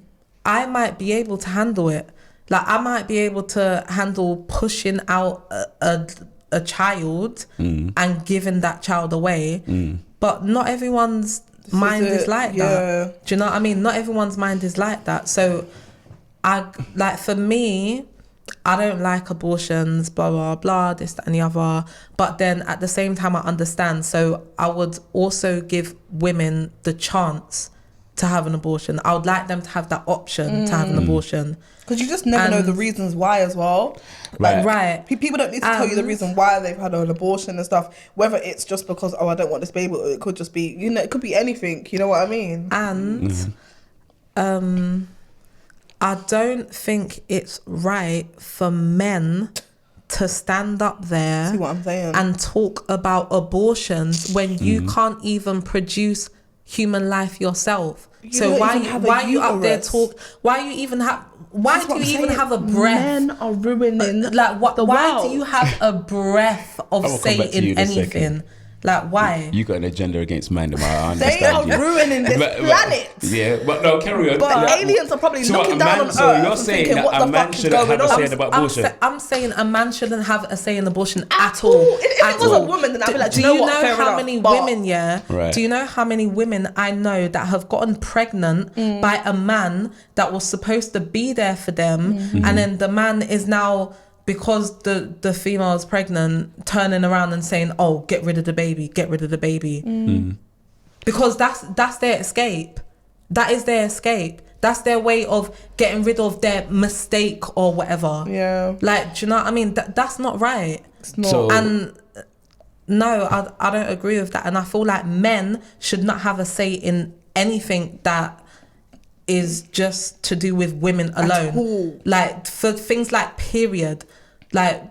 I might be able to handle it. Like, I might be able to handle pushing out a child and giving that child away. But not everyone's mind is like that. Do you know what I mean? Not everyone's mind is like that. So for me, I don't like abortions, blah, blah, blah, this, that, and the other. But then at the same time, I understand. So I would also give women the chance to have an abortion. I would like them to have that option to have an abortion. Because you just never know the reasons why as well. Right. People don't need to tell you the reason why they've had an abortion and stuff. Whether it's just because, I don't want this baby, or it could just be, it could be anything. You know what I mean? And I don't think it's right for men to stand up there See what I'm saying? and talk about abortions when you can't even produce human life yourself. So why are you up there talk? Why are you even why That's do what you I'm even saying. have a breath? Men are ruining Like, what? the Why world. do you have a breath of I will come back to you saying in a second. anything? Like, why? You got an agenda against man, I They understand are you. ruining this planet. Yeah, but no, carry on. But aliens are probably So looking a down man- on so Earth you're and saying thinking, that what a the man fuck is shouldn't going have a on? say in about abortion. I'm saying a man shouldn't have a say in abortion at all. If it At was a all. woman, then I'd be like, do you know you what, know fair how enough, many but- women, Right. do you know how many women I know that have gotten pregnant by a man that was supposed to be there for them, and then the man is now, because the female is pregnant, turning around and saying, oh, get rid of the baby, get rid of the baby. Because that's their escape. That is their escape. That's their way of getting rid of their mistake or whatever. Yeah. Like, do you know what I mean? That's not right. It's not. So- And no, I don't agree with that. And I feel like men should not have a say in anything that is just to do with women alone. all. Like, for things like period. Like,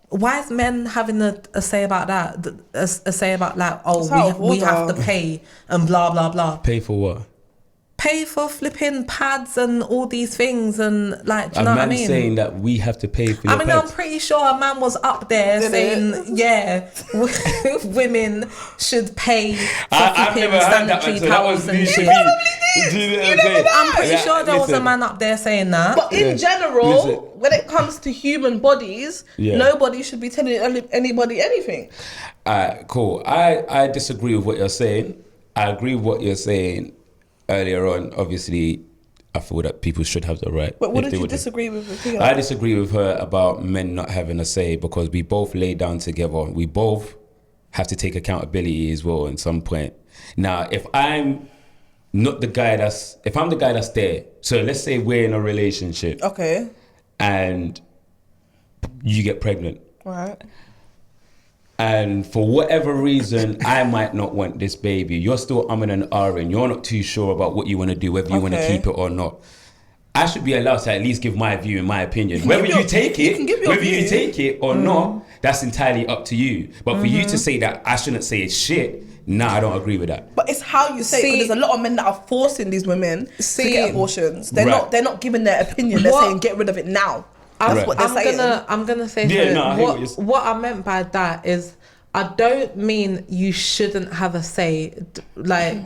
why is men having a say about that? A say about, like, It's out of we have order. to pay and blah, blah, blah. Pay for what? Pay for flipping pads and all these things, and like, do you A know what I man mean? saying that we have to pay for your I mean, I'm pads. pretty sure a man was up there Did saying, it? yeah, women should pay for I've flipping never heard that sanitary one, so that was towels and news to shit. me. Do you know what I'm saying? I'm pretty Yeah, sure there was a listen. man up there saying that. But in general, Listen. when it comes to human bodies, Yeah. nobody should be telling anybody anything. Alright, cool. I disagree with what you're saying. I agree with what you're saying earlier on. Obviously, I feel that people should have the right. But what if did they you would- disagree with Tia? I disagree with her about men not having a say, because we both lay down together. We both have to take accountability as well at some point. Now, if I'm not the guy if I'm the guy that's there, so let's say we're in a relationship Okay. and you get pregnant, Right. and for whatever reason I might not want this baby, you're still umming and ahhing, you're not too sure about what you want to do, whether you want to Okay. keep it or not. I should be allowed to at least give my view and my opinion. can Whether give you your- take you it, can give your whether you view. take it or not, that's entirely up to you. But for you to say that I shouldn't say it's shit, nah, I don't agree with that. But it's how you say it, See- because there's a lot of men that are forcing these women to See- get abortions. They're Right. not giving their opinion. They're What- saying get rid of it now. That's Right. what they're saying. I'm gonna say Yeah, something. no, I hear what you're saying. What I meant by that is, I don't mean you shouldn't have a say. Like,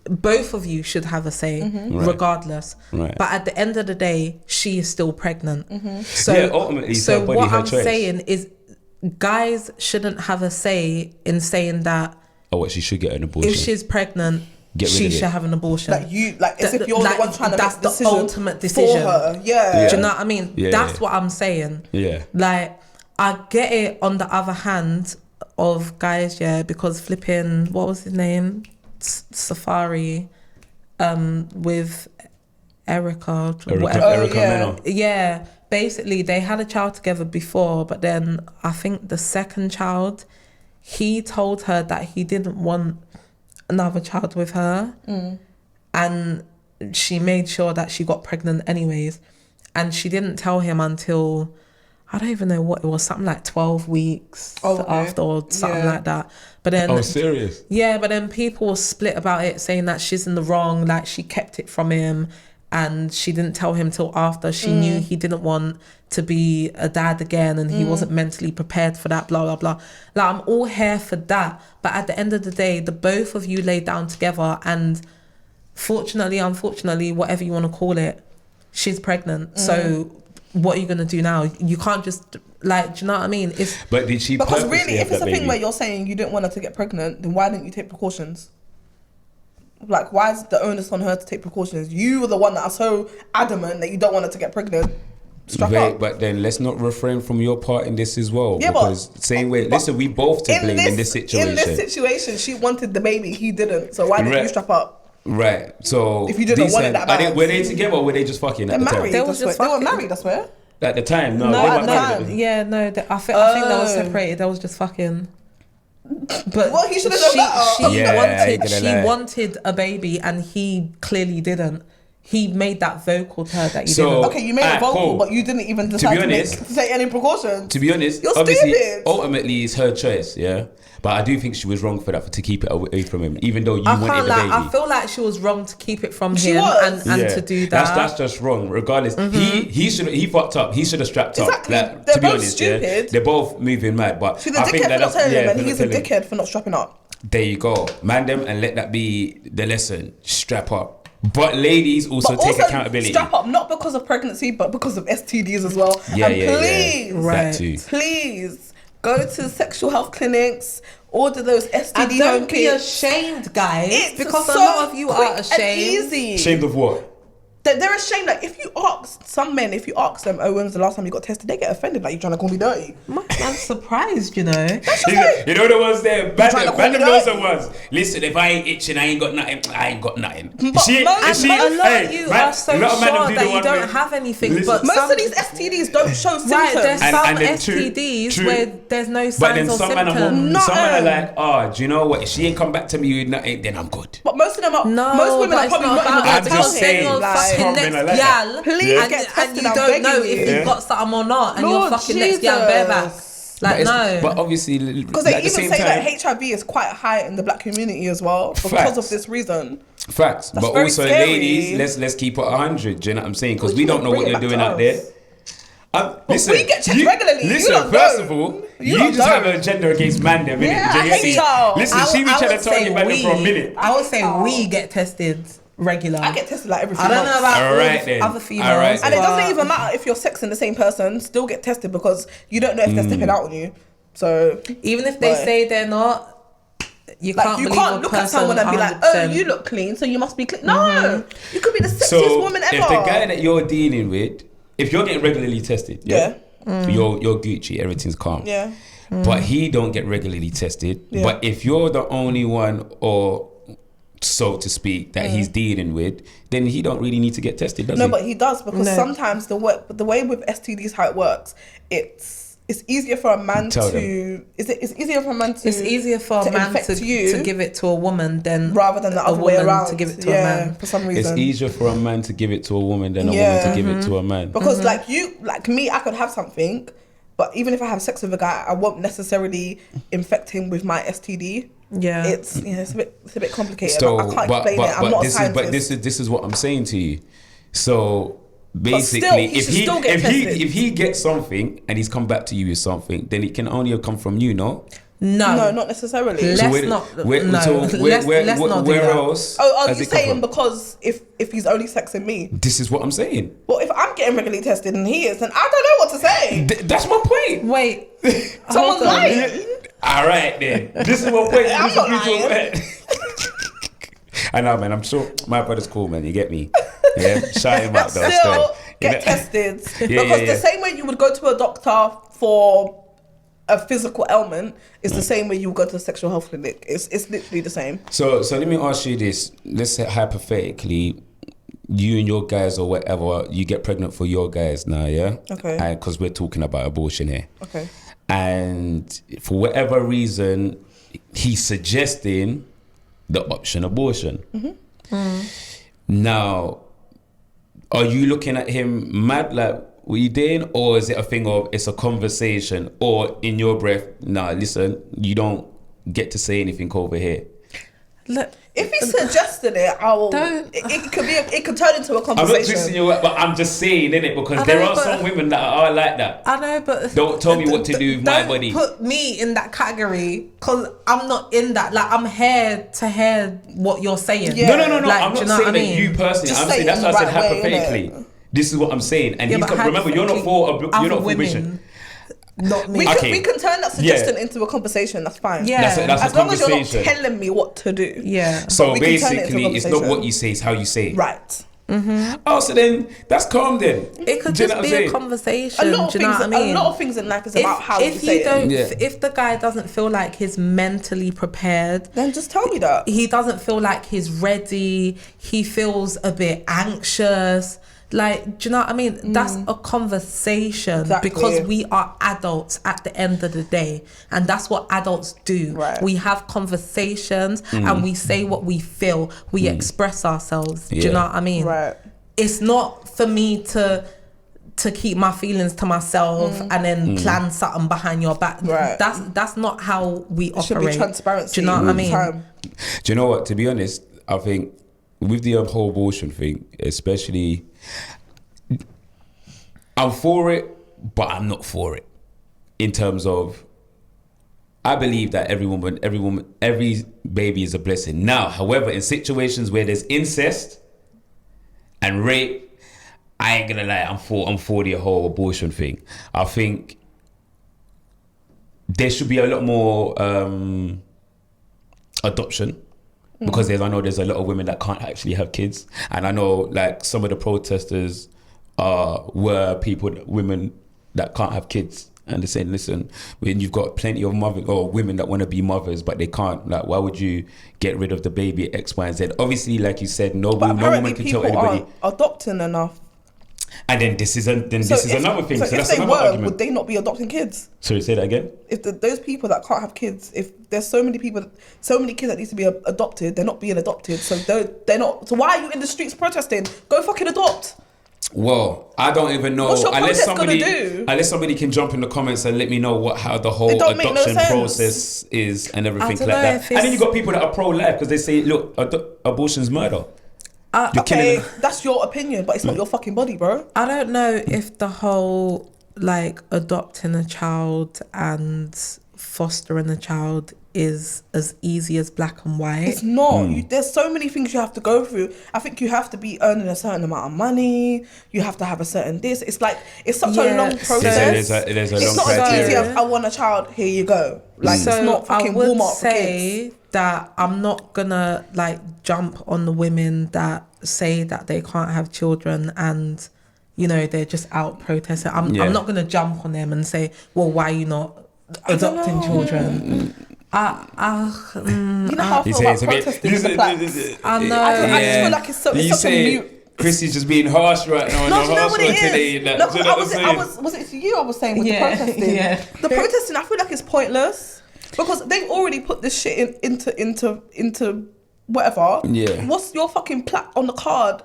both of you should have a say, Mm-hmm. regardless. Right. But at the end of the day, she is still pregnant. Mm-hmm. So, Yeah, ultimately, it's her body, what her I'm choice. saying is, guys shouldn't have a say in saying that Oh, what, she should get an abortion. if she's pregnant, Get rid she of it. should have an abortion. As if you're Like, the one trying to that's make the the decision ultimate decision. for her. Yeah. Do you know what I mean? Yeah. That's what I'm saying. Yeah. Like, I get it on the other hand of guys, yeah, because flipping, what was his name? Safari, with Erica, whatever. Erica yeah. Mena. Yeah, basically they had a child together before, but then I think the second child, he told her that he didn't want another child with her, and she made sure that she got pregnant anyways, and she didn't tell him until, I don't even know what it was, something like 12 weeks after or something like that. But then, Oh, serious? yeah, but then people were split about it, saying that she's in the wrong, like she kept it from him and she didn't tell him till after she knew he didn't want to be a dad again and he wasn't mentally prepared for that, blah, blah, blah. Like, I'm all here for that. But at the end of the day, the both of you laid down together, and fortunately, unfortunately, whatever you want to call it, she's pregnant. So what are you going to do now? You can't just, like, do you know what I mean? It's But did she Because purposely really, have if it's that a thing baby? where you're saying you didn't want her to get pregnant, then why didn't you take precautions? Like, why is the onus on her to take precautions? You were the one that are so adamant that you don't want her to get pregnant. Strap Wait, up. but then let's not refrain from your part in this as well. Yeah, but- because same way, listen, we both to blame in this situation. In this situation, she wanted the baby, he didn't. So why didn't Right. you strap up? Right. So If you didn't want it that bad. were they together or were they just fucking at They're the married. time? They was That's just where- they were fucking- married, I swear. At the time, no. no, they weren't at the married. time. yeah, no. I think they were Oh. separated. They was just fucking. But Well, he should have done better. She Yeah, I ain't wanted. gonna She lie. wanted a baby, and he clearly didn't. he made that vocal to her that you So- didn't. Okay, you made it vocal, cool. but you didn't even decide to honest- take any precautions. To be honest, You're obviously, stupid. ultimately, it's her choice, yeah. But I do think she was wrong for that, to keep it away from him, even though you I wanted can't the lie. baby. I feel like she was wrong to keep it from She him was. and Yeah. to do that. That's just wrong. Regardless, he fucked up. He should have strapped Exactly. up. Like, They're to be both honest, yeah, stupid. they're both moving mad. But She's a I think dickhead for not that's telling him, for and not he's a telling him. dickhead for not strapping up. There you go, man them, and let that be the lesson. Strap up. But ladies also But take also accountability. strap up, not because of pregnancy, but because of STDs as well. Yeah, and yeah, please, yeah. Right. That too. please go to sexual health clinics, order those STD And home don't be kits. ashamed, guys, It's because a so lot of you quick are and ashamed. easy. Ashamed of what? They're ashamed. Like, if you ask some men, if you ask them, oh, when's the last time you got tested? They get offended. Like, you're trying to call me dirty. I'm surprised, you know. You know the ones there, trying to call me random knows the dirty. ones. Listen, if I ain't itching, I ain't got nothing. I ain't got nothing. But And a lot of you are so a lot of man sure do that the you one don't where- have anything. Listen. But Most some, of these STDs don't show symptoms. right, there's And- some and then STDs true. where there's no But signs then or some men symptoms. are, some men are Nothing. like, oh, do you know what? If she ain't come back to me with nothing, then I'm good. But most of them are. No, most women but are it's probably not not about even that. I'm gonna just tell saying, him. Your Like, fucking some next men are like gal, that. Please and, get and tested, you I'm don't know begging if you. you've got something or not, and your Lord fucking next gal bareback. Jesus. Like, no. But obviously, Because they at the even same say time, that HIV is quite high in the black community as well because Facts. of this reason. facts. But very also, scary. ladies, let's keep it 100. Do you know what I'm saying? Because What we do you don't mean know what bring it you're back doing to out us? there. But we get checked regularly. You Listen, lot first don't. of all, You you lot just have don't. an agenda against man them, innit? Yeah, Do you I get hate me? y'all. Listen, she be trying to target man them for a minute. I would say we get tested regular. I get tested like every few I don't months. know about All all right the then. other females. All right And it then. doesn't even matter if you're sexing the same person, still get tested because you don't know if they're stepping out on you. So, Even if they Right. say they're not, you like, can't you believe can't a look at person someone and be like, oh, 100%. you look clean, so you must be clean. No, you could be the sexiest So woman ever. if the guy that you're dealing with, if you're getting regularly tested, Yeah. you're Gucci, everything's calm. Yeah. But he don't get regularly tested. Yeah. But if you're the only one, or so to speak, that he's dealing with, then he don't really need to get tested, does No, he? but he does because No. sometimes the way with STDs how it works, it's easier for a man Tell to it's easier for a man to It's easier for a man infect you to give it to a woman than rather than the other way woman around to give it to yeah, a man. for some It's reason. easier for a man to give it to a woman than a woman Yeah. to give it to a man. Because like me, I could have something, but even if I have sex with a guy, I won't necessarily infect him with my STD. Yeah. It's it's a bit complicated. So, I can't explain it. I'm not a scientist. this is what I'm saying to you. So still, basically, he should still get tested. if he gets something and he's come back to you with something, then it can only have come from you, no? No, not necessarily. Let's So where- not. where- no, so let's not do where that. else? Oh, are has you it come saying from? because if he's only sexing me? This is what I'm saying. Well, if I'm getting regularly tested and he is, then I don't know what to say. That's my point. Wait. Someone's hold on. lying. All right then. This is my point. I'm not lying. I know, man. I'm sure my brother's cool, man. You get me? Yeah. Shout him out, though. Still still. get You know- tested Yeah, because yeah. the same way you would go to a doctor for a physical ailment is the same way you would go to a sexual health clinic. It's literally the same. So let me ask you this. Let's say hypothetically, you and your guys or whatever, you get pregnant for your guys now, yeah? Okay. Because we're talking about abortion here. Okay. And for whatever reason, he's suggesting the option abortion. Now, are you looking at him mad like, what you doing? Or is it a thing of it's a conversation? Or in your breath, nah, listen, you don't get to say anything over here. Look, If he suggested it, I will. Don't- It could turn into a I'm not conversation. twisting you up, but I'm just saying, innit? Because I there know, are but- some women that are like that. I know, but Don't tell me what to do with my don't body. Put me in that category because I'm not in that. Like, I'm here to hear what you're saying. Yeah. No. Like, I'm do not you know saying what I that mean? you personally. Just I'm say saying it that's in what the I said right way, hypothetically. This is what I'm saying, and Yeah, he's but remember you're not for hypothetically, you're not other for abortion. women, not me. We Okay. can turn that suggestion into a conversation. That's fine. Yeah. That's As a long as you're not conversation. telling me what to do. Yeah. So we can turn it into a basically, it's not conversation. what you say; it's how you say it. Right. Oh, so then that's calm then. It could Do you know just what I'm be a saying? conversation. A lot of do you know things. what I mean? A lot of things in life is about how you say it. don't, Yeah. if the guy doesn't feel like he's mentally prepared, Then just tell me that. he doesn't feel like he's ready, he feels a bit anxious. Like, do you know what I mean? That's a conversation Exactly. because we are adults at the end of the day, and that's what adults do. Right. We have conversations and we say what we feel. We express ourselves. Do you Yeah. know what I mean? Right. it's not for me to keep my feelings to myself and then plan something behind your back. Right. That's not how we operate. Should be transparency. Do you know what I mean? Do you know what? To be honest, I think with the whole abortion thing, especially, I'm for it, but I'm not for it. In terms of, I believe that every baby is a blessing. Now, however, in situations where there's incest and rape, I ain't gonna lie, I'm for the whole abortion thing. I think there should be a lot more adoption, because I know there's a lot of women that can't actually have kids, and I know like some of the protesters were women that can't have kids, and they're saying, listen, when you've got plenty of mothers or women that want to be mothers but they can't, like, why would you get rid of the baby X, Y, and Z? Obviously, like you said, no woman can tell anybody. Aren't adopting enough. And then this is another thing. So if that's they another were, argument. would they not be adopting kids? Sorry, say that again. If those people that can't have kids, if there's so many kids that need to be adopted, they're not being adopted. So they're not. So why are you in the streets protesting? Go fucking adopt. Well, I don't even know. What's your protest gonna do? Unless somebody can jump in the comments and let me know how the whole adoption process is and everything like that. And then you got people that are pro-life because they say, look, abortion's murder. Okay, that's your opinion, but it's not your fucking body, bro. I don't know if the whole like adopting a child and fostering a child is as easy as black and white. It's not. There's so many things you have to go through. I think you have to be earning a certain amount of money. You have to have a certain this. It's like, it's such a long process. There's a it's long not criteria. as easy as I want a child, here you go. Like, so it's not fucking Walmart for kids. That I'm not gonna like jump on the women that say that they can't have children and, you know, they're just out protesting. I'm not gonna jump on them and say, well, why are you not adopting children? You know how I feel about protesting with the blacks? I know. I just feel like it's such a mute. Chrissy's just being harsh right now. No, you know what it is? Today, was it to you I was saying with the protesting? Yeah. The protesting, I feel like it's pointless. Because they've already put this shit into whatever. Yeah. What's your fucking plaque on the card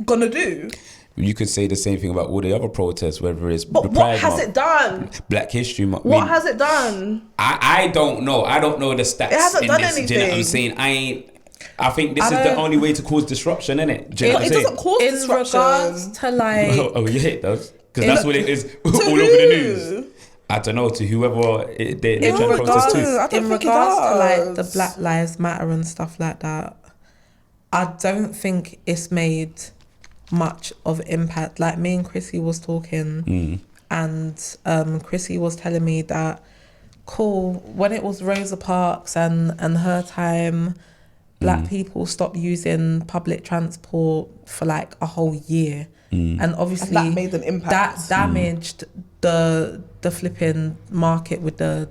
gonna do? You could say the same thing about all the other protests, whether it's but what has it done? Black History Month. What has it done? I don't know. I don't know the stats. It hasn't done anything. Do you know what I'm saying? I think this is the only way to cause disruption, isn't it? Do you know what I'm saying? Doesn't cause disruption. In regards to like... oh yeah, it does. Because that's what it is all over the news. I don't know, to whoever they're trying to protest to. In regards to like the Black Lives Matter and stuff like that, I don't think it's made much of impact. Like me and Chrissy was talking and Chrissy was telling me that, cool, when it was Rosa Parks and her time, black people stopped using public transport for like a whole year. And obviously and that made an impact. That damaged the flipping market with the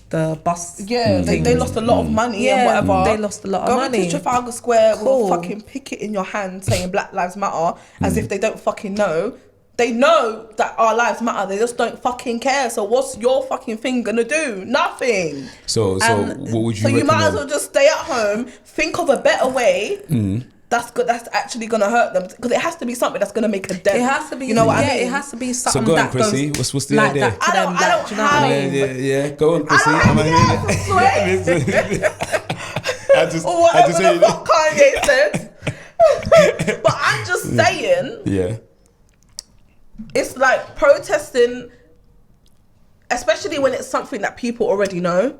bus. Yeah, they lost a lot of money and whatever. They lost a lot of money. Going to Trafalgar Square with a fucking picket in your hand saying Black Lives Matter as if they don't fucking know. They know that our lives matter. They just don't fucking care. So what's your fucking thing gonna do? Nothing. So what would you? So you might as well just stay at home. Think of a better way. That's good. That's actually gonna hurt them because it has to be something that's gonna make a dent. It has to be. You know what I mean? It has to be something. So go on, that Chrissy. goes What's the like idea? that to them. I don't Do you know what I mean? Yeah. Go on, Chrissy. I just whatever the fuck Kanye said. But I'm just saying. Yeah. It's like protesting, especially when it's something that people already know.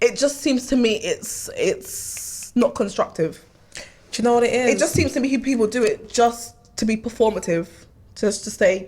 It just seems to me it's not constructive. Do you know what it is? It just seems to me people do it just to be performative, just to say,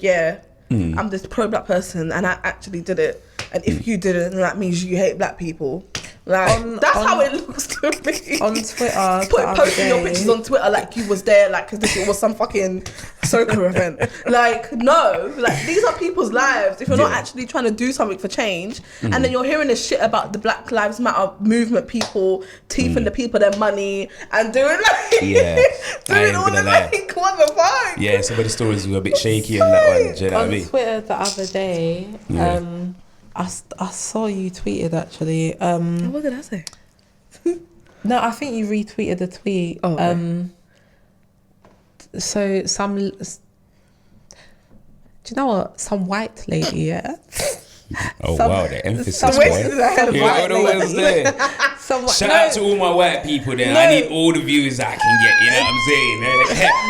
I'm this pro-black person and I actually did it. And if you didn't, then that means you hate black people. Like that's how it looks to me. On Twitter, posting your pictures on Twitter like you was there, like as if it was some fucking soccer event. Like no, like these are people's lives. If you're not actually trying to do something for change, and then you're hearing this shit about the Black Lives Matter movement, people teething the people their money and doing like doing all the like what the fuck? Yeah, some of the stories were a bit shaky on that one. Do you know what I mean? On Twitter the other day, I saw you tweeted actually. What did I say? No, I think you retweeted the tweet. so some. Do you know what? Some white lady, yeah. Wow, the emphasis, some boy. Shout out to all my white people then. I need all the views I can get, you know what I'm saying?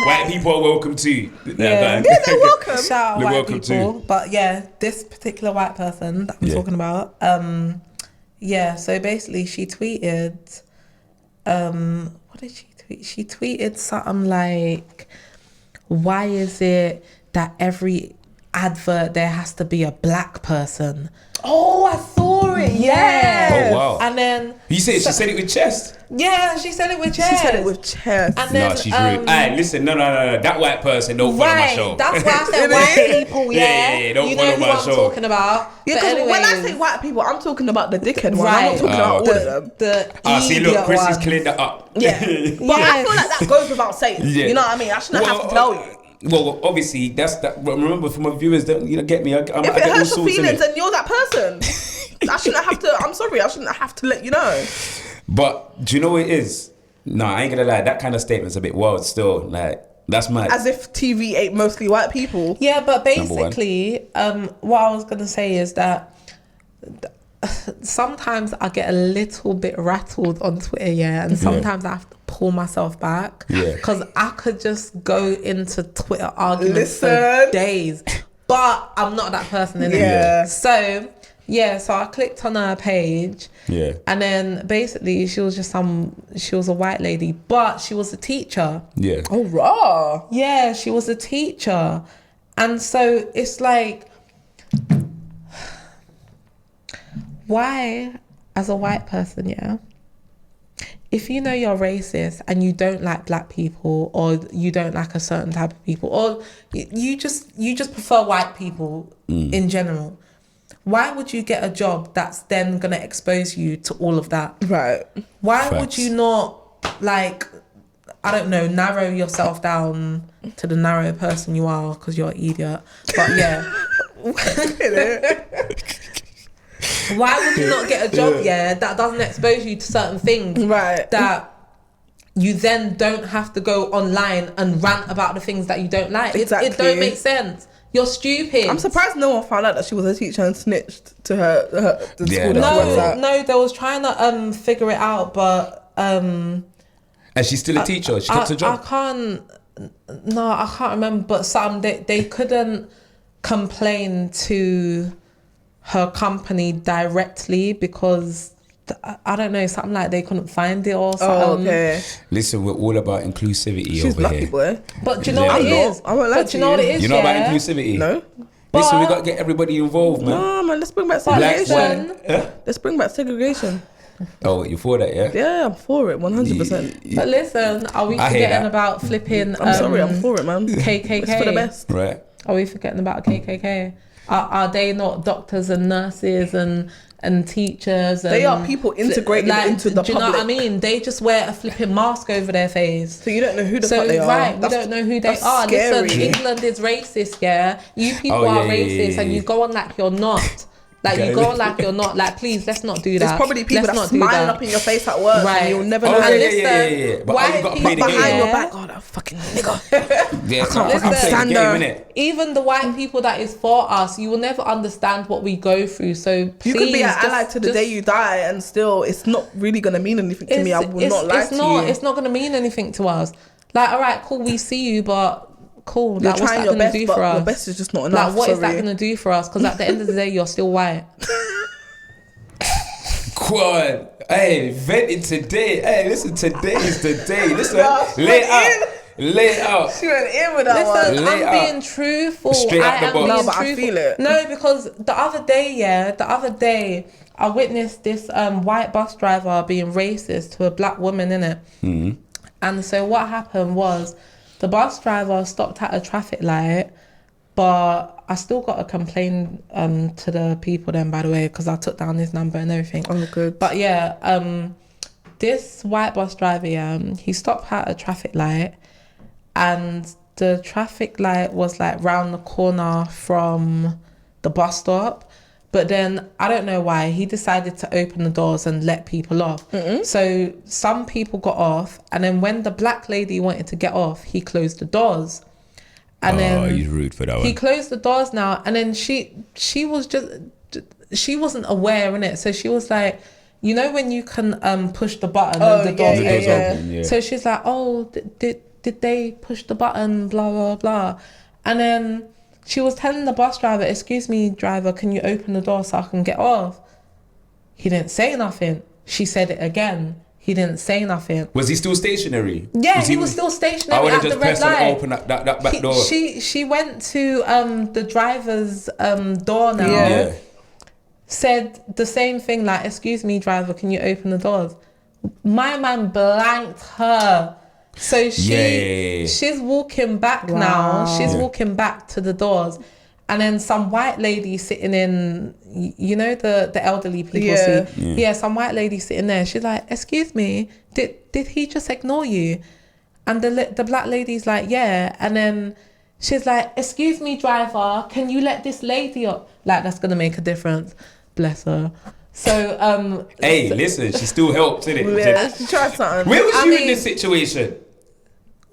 White people are welcome too. Yeah, they're welcome. Shout out They're white welcome people. too. But yeah, this particular white person that I'm talking about, so basically she tweeted, what did she tweet? She tweeted something like, why is it that every advert there has to be a black person? Oh, I saw it. Yeah. Oh wow. And then she said it with chest. Yeah, she said it with chest. And then, no, she's rude. Hey, listen, no. That white person don't follow my show. That's why I said white people. Yeah, don't you follow know my who I'm show. talking about. Yeah, because when I say white people, I'm talking about the dickhead one. I'm not talking about all of them. See, look, Chrissy's cleared that up. Yeah, but I feel like that goes without saying. You know what I mean? I shouldn't have to tell you. Well, obviously, that's that. Remember, for my viewers, don't get me. I If get it all hurts your sorts feelings, in it. then you're that person. I shouldn't have to. I'm sorry. I shouldn't have to let you know. But do you know what it is? No, I ain't gonna lie. That kind of statement's a bit wild. Still, like that's mad. As if TV ain't mostly white people. Yeah, but basically, what I was gonna say is that sometimes I get a little bit rattled on Twitter, and sometimes I have to pull myself back, because I could just go into Twitter arguments for days, but I'm not that person in it. So I clicked on her page, and then basically she was a white lady, but she was a teacher. Oh, raw. Yeah, she was a teacher, and so it's like, why, as a white person, if you know you're racist and you don't like black people, or you don't like a certain type of people, or you just prefer white people in general, why would you get a job that's then going to expose you to all of that? Right. Why would you not, like, I don't know, narrow yourself down to the narrow person you are because you're an idiot? But yeah. Why would you not get a job, that doesn't expose you to certain things? Right. That you then don't have to go online and rant about the things that you don't like. Exactly. It don't make sense. You're stupid. I'm surprised no one found out that she was a teacher and snitched to the school that she works at. No, they was trying to figure it out, but and she's still a teacher. She kept her job. I can't remember, but they couldn't complain to her company directly because I don't know, something like they couldn't find it or something. Oh, okay. Listen, we're all about inclusivity. She's over lucky, here. boy. But do you know what it is? I won't lie to you. Know what it is? You know about inclusivity? No. Listen, we got to get everybody involved, man. No, man, let's bring back Black segregation. one. Let's bring back segregation. Oh, you for that, yeah? Yeah, I'm for it, 100%. But listen, are we forgetting about flipping? I'm sorry, I'm for it, man. KKK. It's for the best. Right. Are we forgetting about KKK? Are they not doctors and nurses and teachers? They are people integrated into the public. Do you know what I mean? They just wear a flipping mask over their face. So you don't know who the fuck they are. Right, we don't know who they are. Scary. Listen, England is racist, yeah? You people are racist and you go on like you're not. Like, you go on like you're not. Like, please, let's not do that. There's probably people that smiling up in your face at work, and you'll never know. Yeah. But white you got to people play the game. Behind your back, oh, that fucking nigga. Yeah, I can't fucking stand her. Even the white people that is for us, you will never understand what we go through. So please, you could be an ally to the day you die, and still, it's not really gonna mean anything to me. I will not lie to you. It's not gonna mean anything to us. Like, all right, cool, we see you, but cool. You're like, what's trying that your gonna best, do but for us? your best is just not enough. Like, what is that gonna do for us? Because at the end of the day, you're still white. Quad. Hey, vented today. Hey, listen, today is the day. Listen, lay it out. She went in with that one. Listen, I'm being truthful. Straight out the box. No, but I feel it. No, because the other day, I witnessed this white bus driver being racist to a black woman, innit? Mm-hmm. And so what happened was the bus driver stopped at a traffic light, but I still got to complain to the people then, by the way, because I took down his number and everything. Oh, good. But yeah, this white bus driver, he stopped at a traffic light, and the traffic light was like round the corner from the bus stop. But then I don't know why he decided to open the doors and let people off. So some people got off, and then when the black lady wanted to get off, he closed the doors. And then he's rude for that he one. closed the doors now, and then she was just, she wasn't aware in it. So she was like, you know when you can push the button and the doors open. Yeah. So she's like, oh, did they push the button? Blah blah blah. And then she was telling the bus driver, excuse me, driver, can you open the door so I can get off? He didn't say nothing. She said it again. He didn't say nothing. Was he still stationary? Yeah, he was still stationary. I would have at just the red pressed and light. opened that back door. She went to the driver's door now. Yeah. Said the same thing, like, excuse me, driver, can you open the doors? My man blanked her. So she's walking back now. She's walking back to the doors. And then some white lady sitting in, you know, the elderly people seat. Yeah, some white lady sitting there. She's like, excuse me, did he just ignore you? And the black lady's like, yeah. And then she's like, excuse me, driver, can you let this lady up? Like, that's going to make a difference. Bless her. So, hey, listen, she still helped, innit? Yeah, she tried something. Where was you in this situation?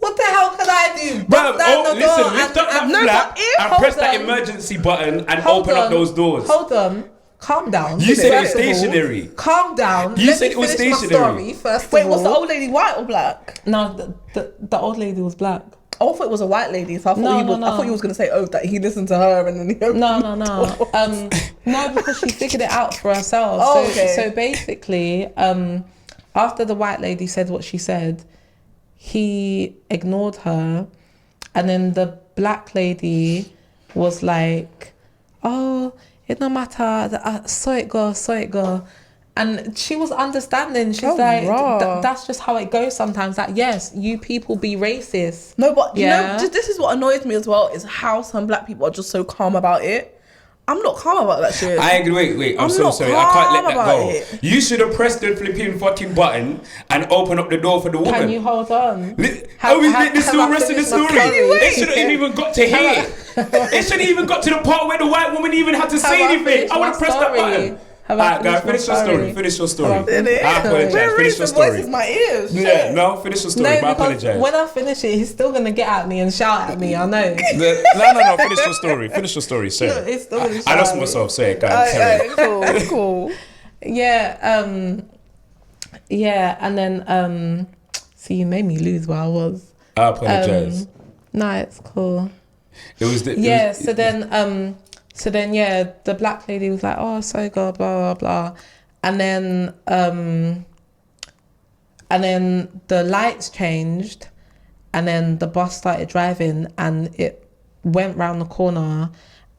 what the hell could I do? Bro, Listen, lift up that flap and press that emergency button and open up those doors. Hold on. Calm down. You said it was stationary. Calm down. You said it was stationary. Wait, was the old lady white or black? No, the old lady was black. Oh, I thought it was a white lady. So I thought you was gonna say, oh, that he listened to her and then he No. No, because she figured it out for herself. Oh, okay. So basically, after the white lady said what she said, he ignored her, and then the black lady was like, "Oh, it no matter. I saw it go." And she was understanding. She's like, that's just how it goes sometimes. Like, yes, you people be racist. No, but you know, this is what annoys me as well, is how some black people are just so calm about it. I'm not calm about that shit. I agree. Wait, I'm so sorry. I can't let that go. You should have pressed the flipping fucking button and open up the door for the woman. Can you hold on? How is this still rest of the story? It shouldn't have even got to here. It shouldn't even got to the part where the white woman even had to say anything. I would have pressed that button. Alright, guys, finish your story. I apologize. Finish your story. Voices my ears. Yeah, no, finish your story. No, I apologize. when I finish it, he's still gonna get at me and shout at me. I know. No. Finish your story. Sorry. I lost myself. Sorry, guys. Cool. Yeah. And then see, you made me lose where I was. I apologize. No, it's cool. So then, the black lady was like, "Oh, so good, blah blah blah," and then the lights changed, and then the bus started driving, and it went round the corner,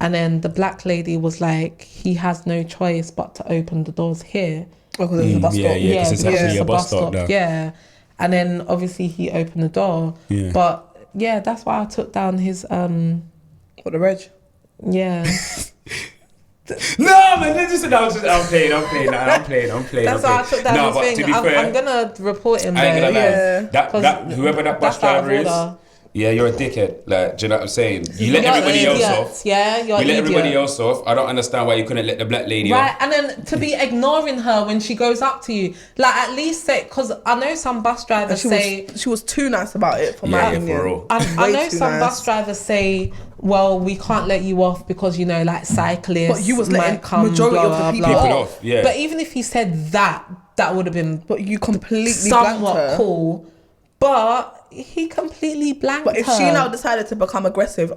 and then the black lady was like, "He has no choice but to open the doors here." Oh, because it's a bus stop. Yeah, because it's actually a bus stop now. Yeah, and then obviously he opened the door. Yeah. But yeah, that's why I took down his What, the reg? Yeah. No, man, I'm playing. That's why I took down his thing. I'm gonna report him. I ain't gonna lie. That whoever that bus driver is, yeah, you're a dickhead. Like, do you know what I'm saying? You let everybody else off. Yeah, you're You let everybody else off. I don't understand why you couldn't let the black lady off. Right, and then to be ignoring her when she goes up to you, like, at least say, because I know some bus drivers say she was too nice about it. For my opinion. For real. I know some bus drivers say, well, we can't let you off because, you know, like, cyclists. But you was letting come, majority of the people off. Yeah. But even if he said that would have been. But you completely somewhat cool. But he completely blanked her. But if she now decided to become aggressive,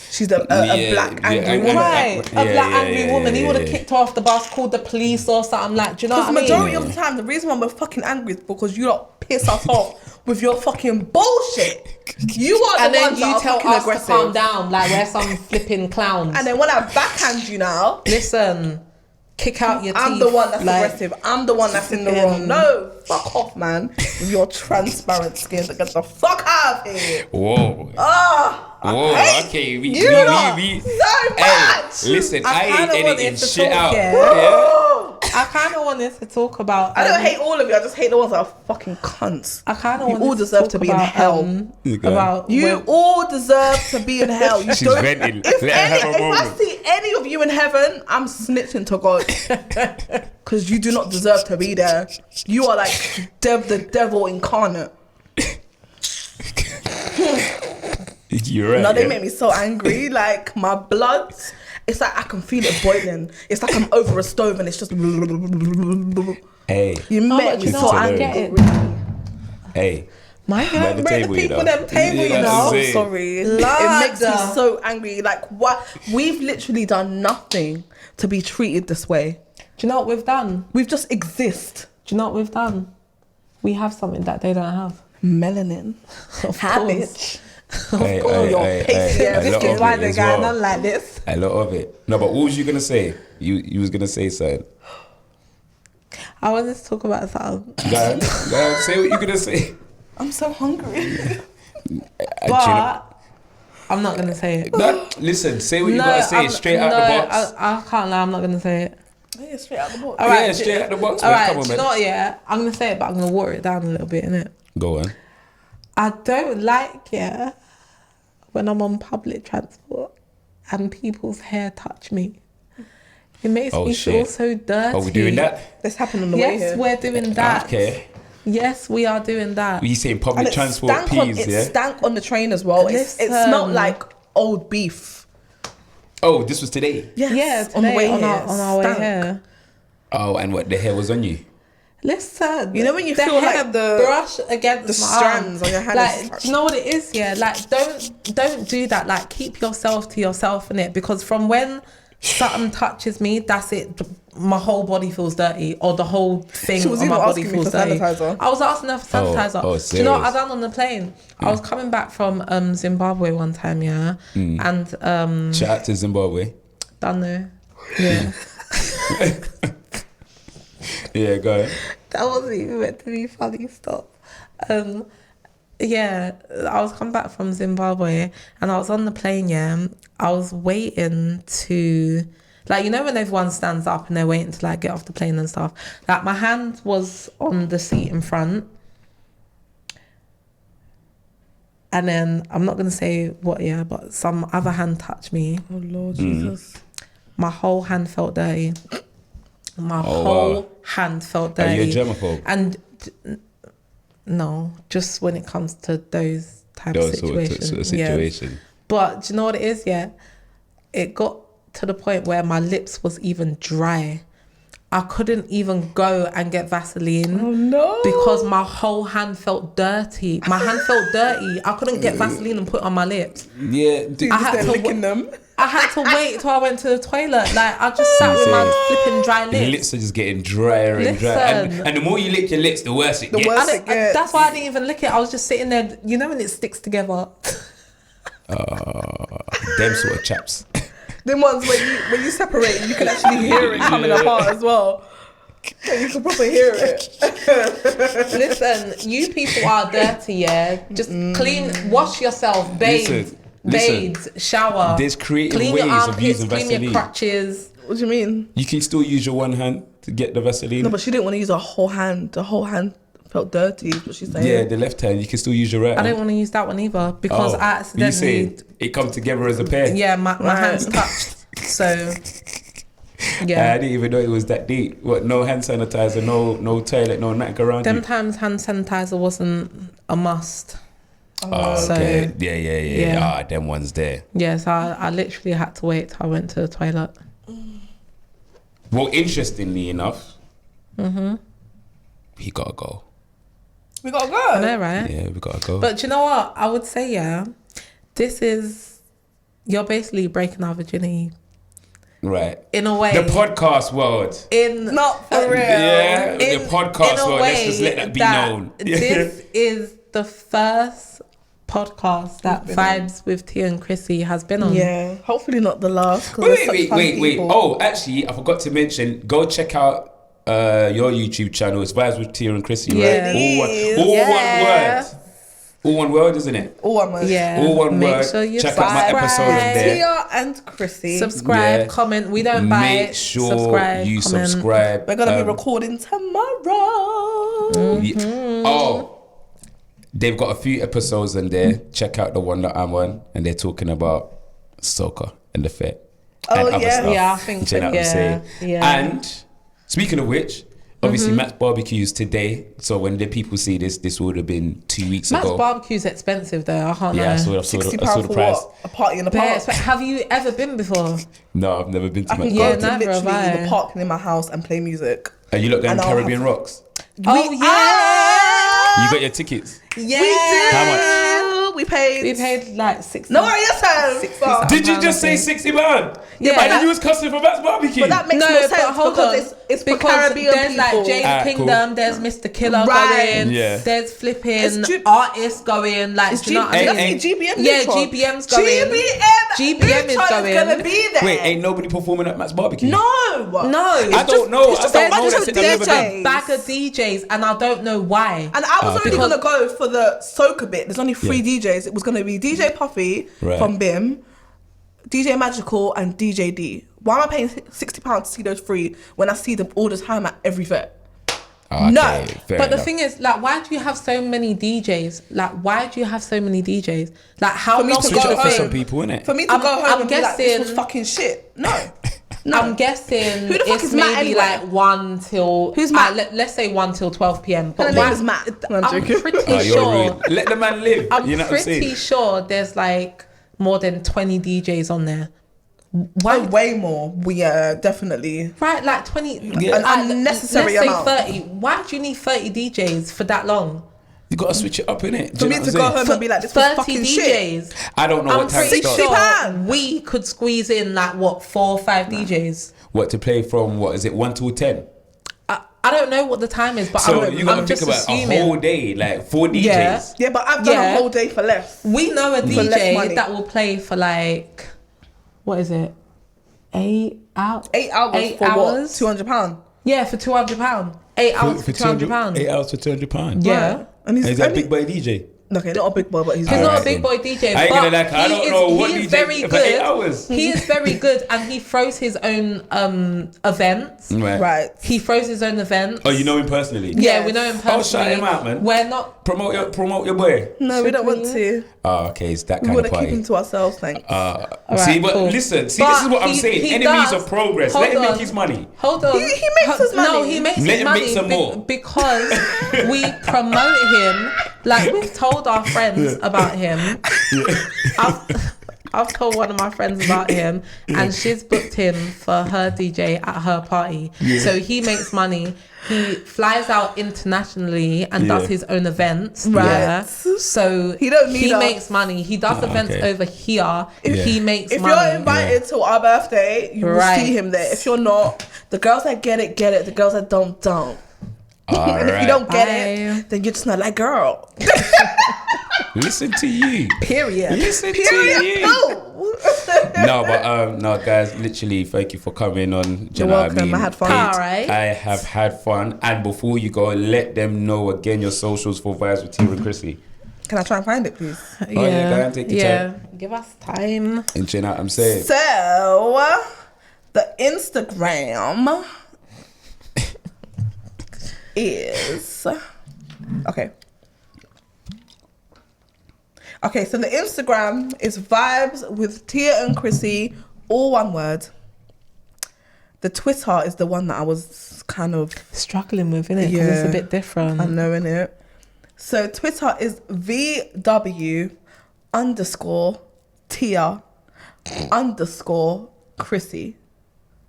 she's a black angry woman. Right, a black angry woman. He would have kicked her off the bus, called the police or something. Like, do you know what I mean? Because majority of the time, the reason why we're fucking angry is because you don't piss us off with your fucking bullshit. You are the ones that are fucking aggressive. And then you tell us to calm down, like we're some flipping clowns. And then when I backhand you now, listen, kick out your teeth. I'm the one that's aggressive. I'm the one that's in the wrong. No, fuck off, man. With your transparent skin, get the fuck out of here. Whoa. Whoa. Okay. We so much. Listen, I ain't editing shit out. Yeah. I kind of wanted to talk about. I don't hate all of you. I just hate the ones that are fucking cunts. I kind of You all deserve to be in hell. About You all deserve to be in hell. You She's don't. venting. If Let her have a I moment. see any of you in heaven, I'm snitching to God. Because you do not deserve to be there. You are like the devil incarnate. You're right. Now they make me so angry. Like my blood, it's like I can feel it boiling. It's like I'm over a stove and it's just. Hey. You make me so I angry. get it. Hey. My By God. the Break table, the you people know. them table, Yeah, you that's know. it. Sorry, it Lord. makes me so angry. Like what? We've literally done nothing to be treated this way. Do you know what we've done? We've just exist. Do you know what we've done? We have something that they don't have. Melanin, Of habits. Hey, your pasty ass This skin. is why they're going on like this. A lot of it. No, but what was you gonna say? You was gonna say something. I wanted to talk about something. Go ahead. Say what you're gonna say. I'm so hungry. But I'm not going to say it. No, listen, say what you gotta say straight out the box. I can't lie, I'm not going to say it. Yeah, straight out the box. All right, Yeah, straight out the box, All man. right, Come on, do you man. know what, yeah? I'm going to say it, but I'm going to water it down a little bit, innit? Go on. I don't like, yeah, when I'm on public transport and people's hair touch me. It makes me feel so dirty. Are we doing that? This happened on the way Yes, here. we're doing that. Okay. Yes, we are doing that. You saying And public it transport stank on, peas, it yeah? stank on the train as well. It Listen. smelled like old beef. Oh, this was today. Yes, Yeah, on the today way on here. our way stank. here. Oh, and what, the hair was on you? Listen, You know when you the feel hair like the brush against the my strands arm. on your hand is Like, do you know what it is? Yeah, like don't do that. Like, keep yourself to yourself in it, because from when something touches me, that's it. My whole body feels dirty, or the whole thing She was on my even body asking me feels for dirty. sanitizer. I was asking her for sanitizer. Oh, do you know what I serious? done on the plane? I was coming back from Zimbabwe one time, yeah, and Shout out to Zimbabwe. done there, yeah. Yeah, go ahead. That wasn't even meant to be funny. Stop. Yeah, I was coming back from Zimbabwe and I was on the plane. Yeah, I was waiting to, like, you know when everyone stands up and they're waiting to like get off the plane and stuff. Like, my hand was on the seat in front, and then I'm not gonna say what. Yeah, but some other hand touched me. Oh Lord Jesus. My whole hand felt dirty. My Oh, whole wow. hand felt Are dirty. you a germaphobe? And no, just when it comes to those type of Those situations. sort of yeah. situation. But do you know what it is? Yeah, it got to the point where my lips was even dry. I couldn't even go and get Vaseline. Oh no. Because my whole hand felt dirty. My hand felt dirty. I couldn't get Vaseline and put on my lips. Yeah. I had had to licking them. I had to wait till I went to the toilet. Like, I just sat with my flipping dry Your lips. lips are just getting drier and drier. Listen. And the more you lick your lips, the worse it gets. worse I it gets. that's why I didn't even lick it. I was just sitting there. You know when it sticks together? Them sort of chaps. Them ones when you separate, you can actually hear it coming apart as well. You can probably hear it. Listen, you people are dirty, yeah? Just clean, wash yourself, bathe, Listen. shower. There's creative clean ways your of armpits, using clean Vaseline. your crutches. What do you mean? You can still use your one hand to get the Vaseline. No, but she didn't want to use her whole hand. The whole hand felt dirty, is what she's saying. Yeah, the left hand. You can still use your right I hand. don't want to use that one either because I You accidentally... say it come together as a pair? Yeah, my Right. hands touched. So, I yeah. didn't even know it was that deep. What? No hand sanitizer, no toilet, no nothing around Them you. times hand sanitizer wasn't a must. Oh, So, okay. Yeah. yeah. Ah, them ones there. Yeah, so I literally had to wait till I went to the toilet. Well, interestingly enough, we gotta go. We gotta go. I know, right? Yeah, we gotta go. But do you know what? I would say, yeah, this is, you're basically breaking our virginity right. in a way. The podcast world. Not for real. Yeah, In- the podcast in a world. Let's just way let that be that known. This is the first podcast that Vibes with Tia and Chrissy has been on. Yeah. Hopefully not the last. Wait. Oh, actually, I forgot to mention. Go check out your YouTube channel. It's Vibes with Tia and Chrissy, Yeah. right? It All is. one word. All one word, isn't it? All one word. Yeah. All one Make word. sure you Check out my subscribe. episode on there. Tia and Chrissy. Subscribe, Yeah. comment. We don't bite. Make sure subscribe, you comment. subscribe. We're gonna be recording tomorrow. Oh, they've got a few episodes in there. Check out the one that I'm on, and they're talking about soccer and the fair. Oh, and other yeah. stuff. Yeah, I think Do you know what I'm yeah, saying? yeah. And speaking of which, obviously Matt's barbecues today. So when the people see this would have been 2 weeks Matt's ago. barbecue's expensive though. I can't Yeah, I lie. saw £60 the for price. what? A party in the Bare park. expen- Have you ever been before? No, I've never been to I can Matt's go Yeah, to barbecue. never have literally I. the park in my house and play music. And you look down And I'll Caribbean have- Rocks. Oh yeah. You got your tickets. Yeah. We did. How much? We paid. We paid like 60. No, yes, sir. Did you just say I think. £60? Yeah, And but then you was cussing for Matt's barbecue. But that makes no sense because it's for because Caribbean there's people. like James Ah, Kingdom, cool. there's Mr. Killer Right. going, Yeah. there's flipping It's G- artists going, like, It's do you know what I Hey, mean? hey. GBM. Yeah, this one. GBM's going. GBM is going. gonna be there. Wait, ain't nobody performing at Matt's barbecue? No. No, I don't know. I don't know. there's That's just it. I've never a been. bag of DJs, and I don't know why. And I was okay. only gonna go for the soca bit. There's only 3 DJs. It was gonna be DJ Puffy Right. from BIM, DJ Magical, and DJ D. Why am I paying £60 to see those 3 when I see them all the time at every vet? Okay, No. fair But the enough. thing is, like, why do you have so many DJs? Like, why do you have so many DJs? Like, how For me long to is Switch go the it up for thing? some people, innit? For me to I'm- go home I'm and be like, this was guessing- fucking shit. No. No. I'm guessing Who the fuck it's is Matt maybe anyway? like 1 till. Who's Matt? Let's say 1 till 12 p.m. But Her name is Matt. No, I'm I'm joking. pretty Oh, you're sure. rude. Let the man live. I'm you know what I'm pretty saying? sure there's like more than 20 DJs on there. Why? Oh, way more. Yeah, definitely. Right, like 20. Yeah. An unnecessary let's amount. say 30. Why do you need 30 DJs for that long? You gotta switch it up, innit? For me to go home and be like, this was 30 fucking shit. DJs. I don't know I'm what time pretty it starts. sure £60. we could squeeze in like what 4 or 5 DJs. What to play from? What is it? 1 till 10. I don't know what the time is, but So I'm, you gotta I'm think just about assuming. a whole day, like 4 DJs. Yeah. Yeah, but I've done Yeah. a whole day for less. We know a For less DJ money. that will play for like, what is it? 8 hours? 8 hours 8 for hours? what? £200. Yeah, for £200. 8 hours for £200. 8 hours for £200. Yeah. Right. And Is that only- big boy DJ? Okay, not a big boy, but he's He's Alright not a big then. boy DJ, I ain't but gonna lie, I he don't is, know he what is DJ very for 8 good. hours. He is very good, and he throws his own events. right. He throws his own events. Oh, you know him personally? Yeah, we know him personally. Oh, shout him out, man. We're not. Promote your boy. No, we don't want to. Oh, okay, it's that We kind want of to keep party. him to ourselves, thanks. See, Alright, but cool. listen, see, But this is what I'm he- saying. he Enemies does. of progress. Hold Let him on. make his money. Hold on. He makes his No, money. he makes Let his him money make some more. because we promote him. Like, we've told our friends about him. I've told one of my friends about him, and she's booked him for her DJ at her party. So he makes money. He flies out internationally and does Yeah. his own events. Right. Yeah. So He don't need he us. makes money. He does events okay. over here. Yeah. He makes If money. you're invited to our birthday, you will Right. see him there. If you're not, the girls that get it, get it. The girls that don't. And if you don't get Bye. it, then you're just not like, girl. Listen to you. Period. Listen to Period. you. No. No, but no, guys. Literally, thank you for coming on. Do you You're know what welcome. I mean? I had fun. Alright. I have had fun. And before you go, let them know again your socials for Vibes with Tia and Chrissy. Can I try and find it, please? yeah, go ahead, take your time. Give us time. And do you know what I'm saying? So, the Instagram is okay. Okay, so the Instagram is Vibes with Tia and Chrissy, all one word. The Twitter is the one that I was kind of Struggling with, innit? Because it's Yeah. a bit different. I know in it. So Twitter is VW_Tia_ Chrissy.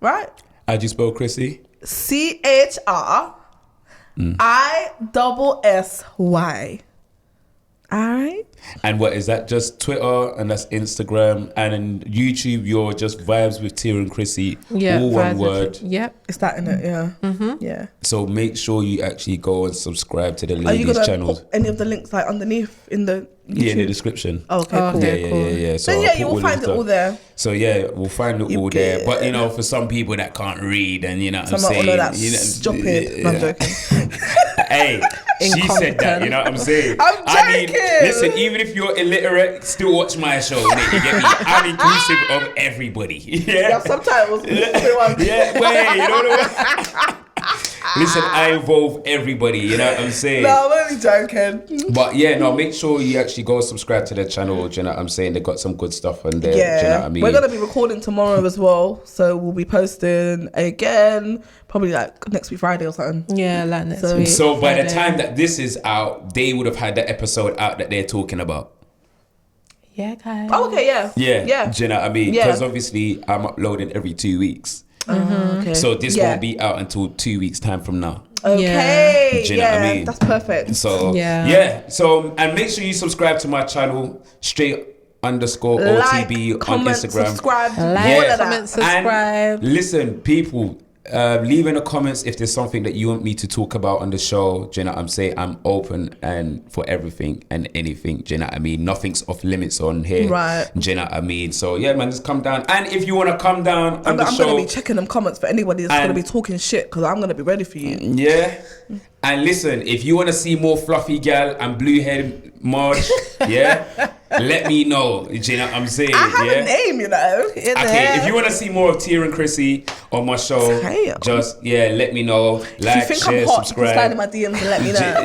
Right? How'd you spell Chrissy? CHRISSY. Alright. And what is that? Just Twitter and that's Instagram, and then YouTube. You're just Vibes with Tia and Chrissy. Yeah, all one vibes with- word. Yep. Is that in it? Yeah. Mm-hmm. Yeah. So make sure you actually go and subscribe to the Are you ladies' gonna channels. put any of the links like underneath in the YouTube? Yeah, in the description. Oh, okay, Oh, cool. okay. Yeah. So Then I'll yeah, put you will all find the it all stuff. there. So yeah, we'll find it You all there. get- But you know, for some people that can't read, and you know what So I'm I'm not saying, all of that you know, stupid. No, I'm joking. Hey, She said that, you know what I'm saying? I'm joking. Listen, even if you're illiterate, still watch my show, innit? You get me? I'm inclusive of everybody. Yeah. You have subtitles. Yeah, wait, you know what? Listen, I involve everybody, you know what I'm saying? No, I'm only joking. But yeah, no, make sure you actually go subscribe to their channel, do you know what I'm saying? They got some good stuff on there, Yeah. do you know what I mean? We're going to be recording tomorrow as well. So we'll be posting again, probably like next week Friday or something. Yeah, like next week. So by the Friday. time that this is out, they would have had the episode out that they're talking about. Yeah, guys. Oh, okay, yeah. Yeah. Do you know what I mean? Yeah. Because obviously I'm uploading every 2 weeks. Okay. So this Yeah. won't be out until 2 weeks time from now. Okay. Do you know what I mean? That's perfect. So Yeah. So and make sure you subscribe to my channel, straight_OTB on comment, Instagram. subscribe, Like, comment, subscribe. And listen, people, leave in the comments if there's something that you want me to talk about on the show. Do you know what I'm saying? I'm open and for everything and anything. Do you know what I mean? Nothing's off limits on here. Right. Do you know what I mean? So yeah, man, just come down. And if you want to come down on the I'm show, going to be checking them comments for anybody that's going to be talking shit, because I'm going to be ready for you. yeah. And listen, if you want to see more fluffy gal and blue head Marge, yeah, let me know. Do you know what I'm saying? I have yeah? a name, you know. Okay, if you want to see more of Tia and Chrissy on my show, Damn. just let me know. Like, If you think share, I'm hot, you can subscribe. slide in my DMs and let me know.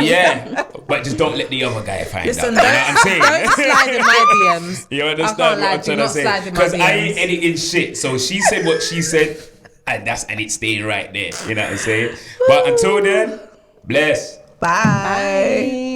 Yeah, but just don't let the other guy find Listen, out. You know what I'm saying? don't slide in my DMs. You I understand can't what lie, I'm do trying not to say? slide in my Because I ain't DMs. editing shit. So she said what she said, and it's staying right there. You know what I'm saying? But until then, bless. Bye.